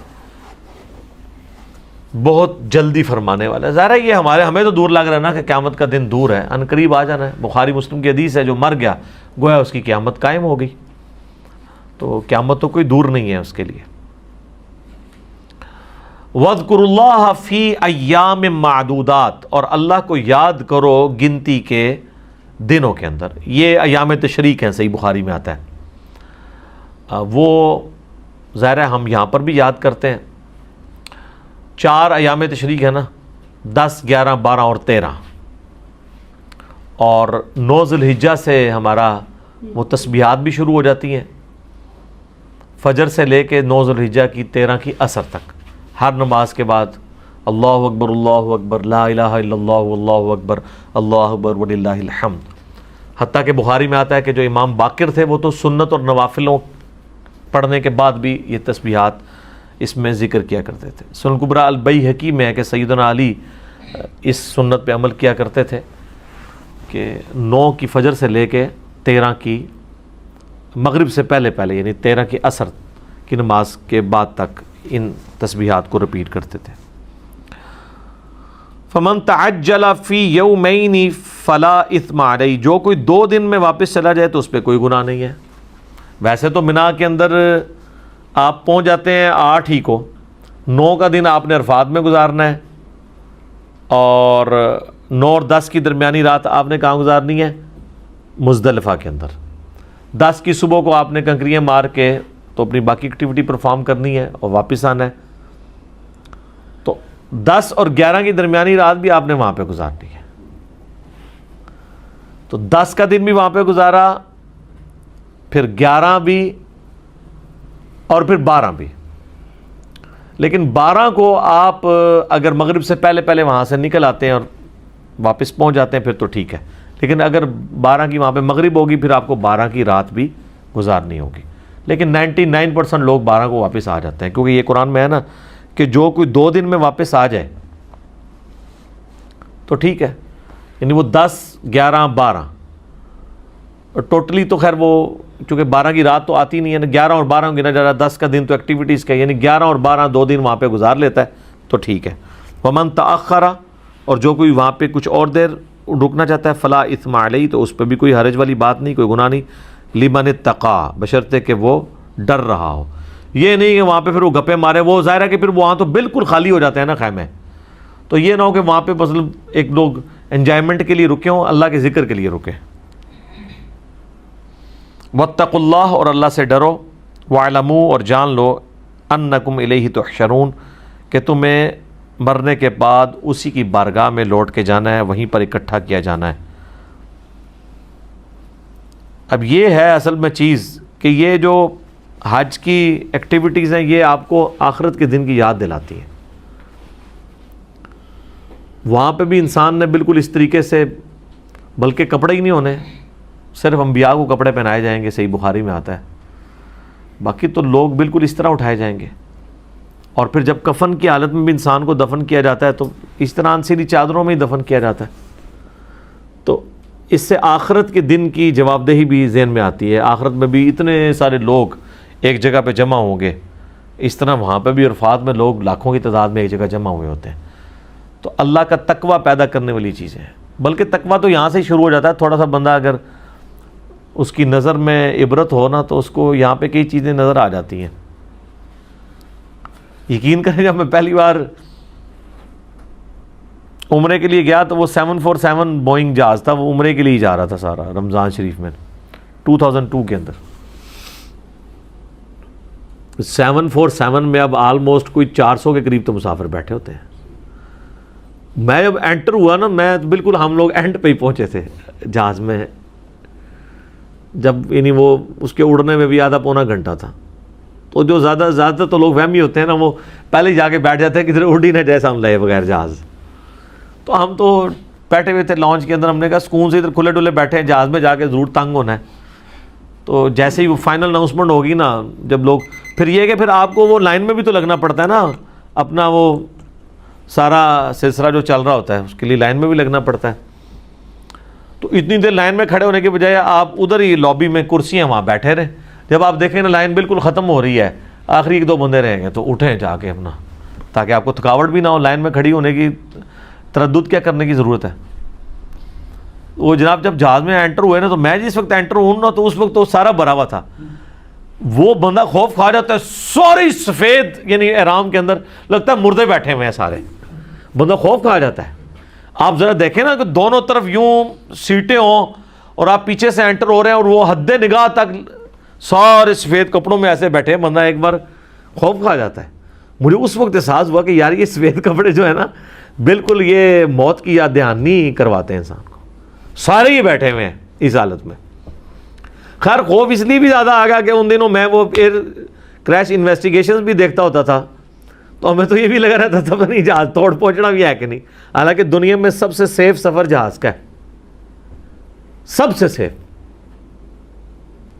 بہت جلدی فرمانے والا ہے۔ ظاہر ہے یہ ہمیں تو دور لگ رہا ہے نا کہ قیامت کا دن دور ہے، ان قریب آ جانا ہے۔ بخاری مسلم کی حدیث ہے جو مر گیا گویا اس کی قیامت قائم ہو گئی، تو قیامت تو کوئی دور نہیں ہے اس کے لیے۔ وَاذْكُرُوا اللَّهَ فِي أَيَّامٍ مَّعْدُودَاتٍ، اور اللہ کو یاد کرو گنتی کے دنوں کے اندر۔ یہ ایام تشریق ہیں، صحیح بخاری میں آتا ہے۔ وہ ظاہر ہے ہم یہاں پر بھی یاد کرتے ہیں، 4 ایام تشریق ہے نا، 10، 11، 12 اور 13، اور 9 ذی الحجہ سے ہمارا وہ تسبیحات بھی شروع ہو جاتی ہیں، فجر سے لے کے 9 ذی الحجہ کی 13 کی عصر تک، ہر نماز کے بعد اللہ اکبر اللہ اکبر لا الہ الا اللہ اللہ اکبر اللہ اکبر وللہ الحمد۔ حتیٰ کہ بخاری میں آتا ہے کہ جو امام باقر تھے وہ تو سنت اور نوافلوں پڑھنے کے بعد بھی یہ تسبیحات اس میں ذکر کیا کرتے تھے۔ سنن کبریٰ البیہقی میں ہے کہ سیدنا علی اس سنت پہ عمل کیا کرتے تھے کہ 9 کی فجر سے لے کے 13 کی مغرب سے پہلے یعنی 13 کی عصر کی نماز کے بعد تک ان تسبیحات کو رپیٹ کرتے تھے۔ فمن تعجل فی یومین فلا اثم علیہ، جو کوئی 2 دن میں واپس چلا جائے تو اس پہ کوئی گناہ نہیں ہے۔ ویسے تو مینا کے اندر آپ پہنچ جاتے ہیں 8 ہی کو، 9 کا دن آپ نے عرفات میں گزارنا ہے، اور 9 اور 10 کی درمیانی رات آپ نے کہاں گزارنی ہے؟ مزدلفہ کے اندر۔ 10 کی صبح کو آپ نے کنکریاں مار کے تو اپنی باقی ایکٹیویٹی پرفارم کرنی ہے اور واپس آنا ہے، تو 10 اور 11 کی درمیانی رات بھی آپ نے وہاں پہ گزارنی ہے۔ تو 10 کا دن بھی وہاں پہ گزارا، پھر 11 بھی، اور پھر 12 بھی۔ لیکن 12 کو آپ اگر مغرب سے پہلے وہاں سے نکل آتے ہیں اور واپس پہنچ جاتے ہیں پھر تو ٹھیک ہے، لیکن اگر 12 کی وہاں پہ مغرب ہوگی پھر آپ کو 12 کی رات بھی گزارنی ہوگی۔ لیکن 99% لوگ 12 کو واپس آ جاتے ہیں، کیونکہ یہ قرآن میں ہے نا کہ جو کوئی 2 دن میں واپس آ جائے تو ٹھیک ہے، یعنی وہ 10، 11، 12 اور ٹوٹلی تو خیر وہ چونکہ 12 کی رات تو آتی نہیں ہے نا، 11 اور 12 گنا جا رہا، 10 کا دن تو ایکٹیویٹیز کا، یعنی 11 اور 12 2 دن وہاں پہ گزار لیتا ہے تو ٹھیک ہے۔ ومن تأخر، اور جو کوئی وہاں پہ کچھ اور دیر رکنا چاہتا ہے، فلا اثم علیہ، تو اس پہ بھی کوئی حرج والی بات نہیں، کوئی گناہ نہیں، لمن اتقا، بشرطے کہ وہ ڈر رہا ہو۔ یہ نہیں کہ وہاں پہ پھر وہ گپے مارے، وہ ظاہر ہے کہ پھر وہاں تو بالکل خالی ہو جاتے ہیں نا خیمے، تو یہ نہ ہو کہ وہاں پہ مطلب ایک لوگ انجوائمنٹ کے لیے رکے ہوں، اللہ کے ذکر کے لیے رکے۔ واتقوا اللہ، اور اللہ سے ڈرو، واعلموا، اور جان لو، انکم الیہ تحشرون، کہ تمہیں مرنے کے بعد اسی کی بارگاہ میں لوٹ کے جانا ہے، وہیں پر اکٹھا کیا جانا ہے۔ اب یہ ہے اصل میں چیز کہ یہ جو حج کی ایکٹیویٹیز ہیں یہ آپ کو آخرت کے دن کی یاد دلاتی ہیں۔ وہاں پہ بھی انسان نے بالکل اس طریقے سے، بلکہ کپڑے ہی نہیں ہونے، صرف انبیاء کو کپڑے پہنائے جائیں گے، صحیح بخاری میں آتا ہے، باقی تو لوگ بالکل اس طرح اٹھائے جائیں گے۔ اور پھر جب کفن کی حالت میں بھی انسان کو دفن کیا جاتا ہے تو اس طرح سیدھی چادروں میں ہی دفن کیا جاتا ہے۔ تو اس سے آخرت کے دن کی جواب دہی بھی ذہن میں آتی ہے۔ آخرت میں بھی اتنے سارے لوگ ایک جگہ پہ جمع ہوں گے، اس طرح وہاں پہ بھی عرفات میں لوگ لاکھوں کی تعداد میں ایک جگہ جمع ہوئے ہوتے ہیں۔ تو اللہ کا تقویٰ پیدا کرنے والی چیزیں ہیں، بلکہ تقویٰ تو یہاں سے ہی شروع ہو جاتا ہے۔ تھوڑا سا بندہ اگر اس کی نظر میں عبرت ہو نا تو اس کو یہاں پہ کئی چیزیں نظر آ جاتی ہیں۔ یقین کریں جب میں پہلی بار عمرے کے لیے گیا تو وہ 747 بوئنگ جہاز تھا، وہ عمرے کے لیے ہی جا رہا تھا سارا، رمضان شریف میں 2002 کے اندر۔ 747 میں اب آلموسٹ کوئی 400 کے قریب تو مسافر بیٹھے ہوتے ہیں۔ میں جب انٹر ہوا نا، میں بالکل ہم لوگ اینڈ پہ ہی پہنچے تھے جہاز میں، جب یعنی وہ اس کے اڑنے میں بھی آدھا پونا گھنٹہ تھا۔ تو جو زیادہ تو لوگ وہمی ہوتے ہیں نا، وہ پہلے ہی جا کے بیٹھ جاتے ہیں کدھر اڑ ہی نہ جیسا ہم لے بغیر جہاز۔ تو ہم تو بیٹھے ہوئے تھے لانچ کے اندر، ہم نے کہا سکون سے ادھر کھلے ڈلے بیٹھے ہیں، جہاز میں جا کے ضرور تنگ ہونا ہے۔ تو جیسے ہی وہ فائنل اناؤنسمنٹ ہوگی نا، جب لوگ پھر یہ کہ پھر آپ کو وہ لائن میں بھی تو لگنا پڑتا ہے نا، اپنا وہ سارا سلسلہ جو چل رہا ہوتا ہے اس کے لیے لائن میں بھی لگنا پڑتا ہے۔ تو اتنی دیر لائن میں کھڑے ہونے کے بجائے آپ ادھر ہی لابی میں کرسیاں وہاں بیٹھے رہے۔ جب آپ دیکھیں نا لائن بالکل ختم ہو رہی ہے، آخری 1-2 بندے رہیں گے تو اٹھیں جا کے اپنا، تاکہ آپ کو تھکاوٹ بھی نہ ہو۔ لائن میں کھڑی ہونے کی تردد کیا کرنے کی ضرورت ہے۔ وہ جناب جب جہاز میں انٹر ہوئے نا، تو میں جس وقت انٹر ہوں نا تو اس وقت تو سارا بھرا ہوا تھا۔ وہ بندہ خوف کھا جاتا ہے، ساری سفید یعنی احرام کے اندر لگتا ہے مردے بیٹھے ہوئے ہیں سارے، بندہ خوف کھا جاتا ہے۔ آپ ذرا دیکھیں نا کہ دونوں طرف یوں سیٹیں ہوں اور آپ پیچھے سے انٹر ہو رہے ہیں اور وہ حد نگاہ تک سارے سفید کپڑوں میں ایسے بیٹھے ہیں، بندہ ایک بار خوف کھا جاتا ہے۔ مجھے اس وقت احساس ہوا کہ یار یہ سفید کپڑے جو ہے نا بالکل یہ موت کی یاد دہانی کرواتے ہیں انسان کو، سارے ہی بیٹھے ہوئے ہیں اس حالت میں۔ خیر خوف اس لیے بھی زیادہ آ گیا کہ ان دنوں میں وہ ایئر کریش انویسٹیگیشنز بھی دیکھتا ہوتا تھا، تو ہمیں تو یہ بھی لگا رہتا تھا نہیں جہاز توڑ پہنچنا بھی ہے کہ نہیں۔ حالانکہ دنیا میں سب سے سیف سفر جہاز کا ہے، سب سے سیف،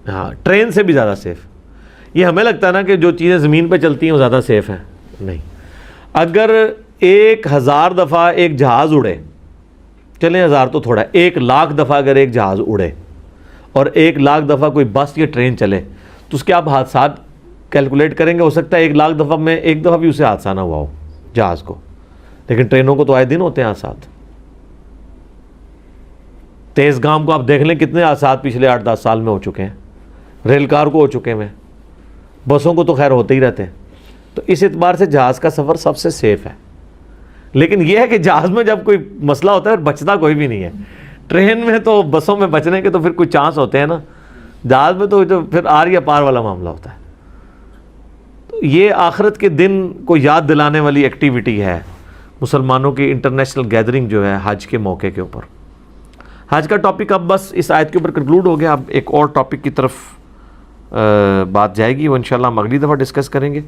ہاں ٹرین سے بھی زیادہ سیف۔ یہ ہمیں لگتا ہے نا کہ جو چیزیں زمین پہ چلتی ہیں وہ زیادہ سیف ہیں، نہیں۔ اگر 1000 دفعہ ایک جہاز اڑے، چلیں 1000 تو تھوڑا ہے، 1,00,000 دفعہ اگر ایک جہاز اڑے اور 1,00,000 دفعہ کوئی بس یا ٹرین چلے تو اس کے آپ حادثات کیلکولیٹ کریں گے، ہو سکتا ہے 1,00,000 دفعہ میں ایک دفعہ بھی اسے حادثہ نہ ہوا ہو جہاز کو، لیکن ٹرینوں کو تو آئے دن ہوتے ہیں حادثات۔ تیز گام کو آپ دیکھ لیں کتنے حادثات پچھلے 8-10 سال میں ہو چکے ہیں، ریل کار کو ہو چکے ہیں، بسوں کو تو خیر ہوتے ہی رہتے ہیں۔ تو اس اعتبار سے جہاز کا سفر سب سے سیف ہے۔ لیکن یہ ہے کہ جہاز میں جب کوئی مسئلہ ہوتا ہے بچتا کوئی بھی نہیں ہے۔ ٹرین میں تو بسوں میں بچنے کے تو پھر کوئی چانس ہوتے ہیں نا، جہاز میں تو پھر آر یا پار والا معاملہ ہوتا ہے۔ تو یہ آخرت کے دن کو یاد دلانے والی ایکٹیویٹی ہے مسلمانوں کی انٹرنیشنل گیدرنگ جو ہے حج کے موقع کے اوپر۔ حج کا ٹاپک اب بس اس آیت کے اوپر کنکلوڈ ہو گیا، اب ایک اور ٹاپک کی طرف بات جائے گی، وہ انشاءاللہ ہم اگلی دفعہ ڈسکس کریں گے۔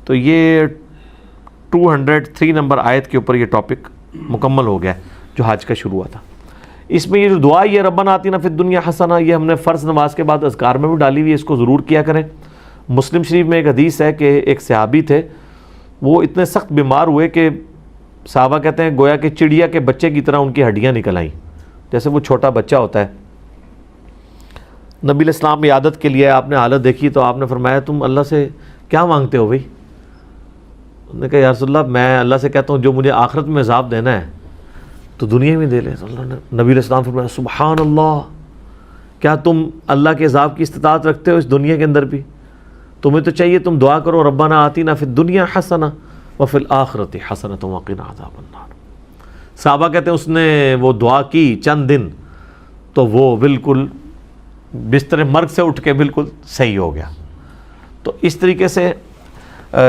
تو یہ 203 نمبر آیت کے اوپر یہ ٹاپک مکمل ہو گیا جو حج کا شروع ہوا تھا۔ اس میں یہ جو دعا یہ ربنا آتنا فی الدنیا حسنہ، یہ ہم نے فرض نماز کے بعد اذکار میں بھی ڈالی ہوئی ہے، اس کو ضرور کیا کریں۔ مسلم شریف میں ایک حدیث ہے کہ ایک صحابی تھے، وہ اتنے سخت بیمار ہوئے کہ صحابہ کہتے ہیں گویا کہ چڑیا کے بچے کی طرح ان کی ہڈیاں نکل آئیں، جیسے وہ چھوٹا بچہ ہوتا ہے۔ نبی علیہ السلام عیادت کے لیے آپ نے حالت دیکھی تو آپ نے فرمایا تم اللہ سے کیا مانگتے ہو بھائی؟ انہوں نے کہا یا رسول اللہ میں اللہ سے کہتا ہوں جو مجھے آخرت میں عذاب دینا ہے تو دنیا میں دے لے۔ اللہ نے نبی علیہ السلام فرمایا سبحان اللہ، کیا تم اللہ کے عذاب کی استطاعت رکھتے ہو اس دنیا کے اندر بھی؟ تمہیں تو چاہیے تم دعا کرو ربنا آتینا فی الدنیا حسنہ، وفی الآخرۃ حسنۃ وقنا عذاب النار۔ صحابہ کہتے ہیں اس نے وہ دعا کی چند دن تو وہ بالکل بستر مرگ سے اٹھ کے بالکل صحیح ہو گیا۔ تو اس طریقے سے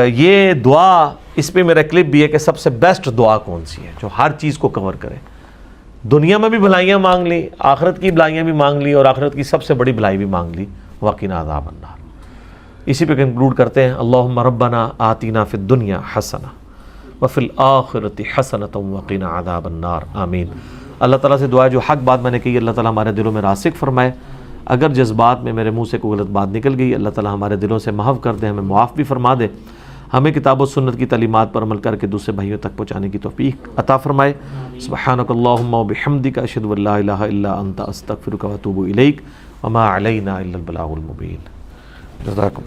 یہ دعا، اس پہ میرا کلپ بھی ہے کہ سب سے بیسٹ دعا کون سی ہے جو ہر چیز کو کور کرے، دنیا میں بھی بھلائیاں مانگ لی، آخرت کی بھلائیاں بھی مانگ لی، اور آخرت کی سب سے بڑی بھلائی بھی مانگ لی، وقنا عذاب النار۔ اسی پہ کنکلوڈ کرتے ہیں، اللہم ربنا آتینا فی الدنیا حسنہ وفی الآخرۃ حسنۃ وقنا عذاب النار، آمین۔ اللہ تعالیٰ سے دعا ہے جو حق بات میں نے کہی اللہ تعالیٰ ہمارے دلوں میں راسخ فرمائے، اگر جذبات میں میرے منہ سے کوئی غلط بات نکل گئی اللہ تعالیٰ ہمارے دلوں سے محو کر دے، ہمیں معاف بھی فرما دے، ہمیں کتاب و سنت کی تعلیمات پر عمل کر کے دوسرے بھائیوں تک پہنچانے کی توفیق عطا فرمائے۔ سبحانک اللہم وبحمدک، اشہد ان لا الہ الا انت، استغفرک واتوب الیک، وما علینا الا البلاغ المبین۔ جزاکم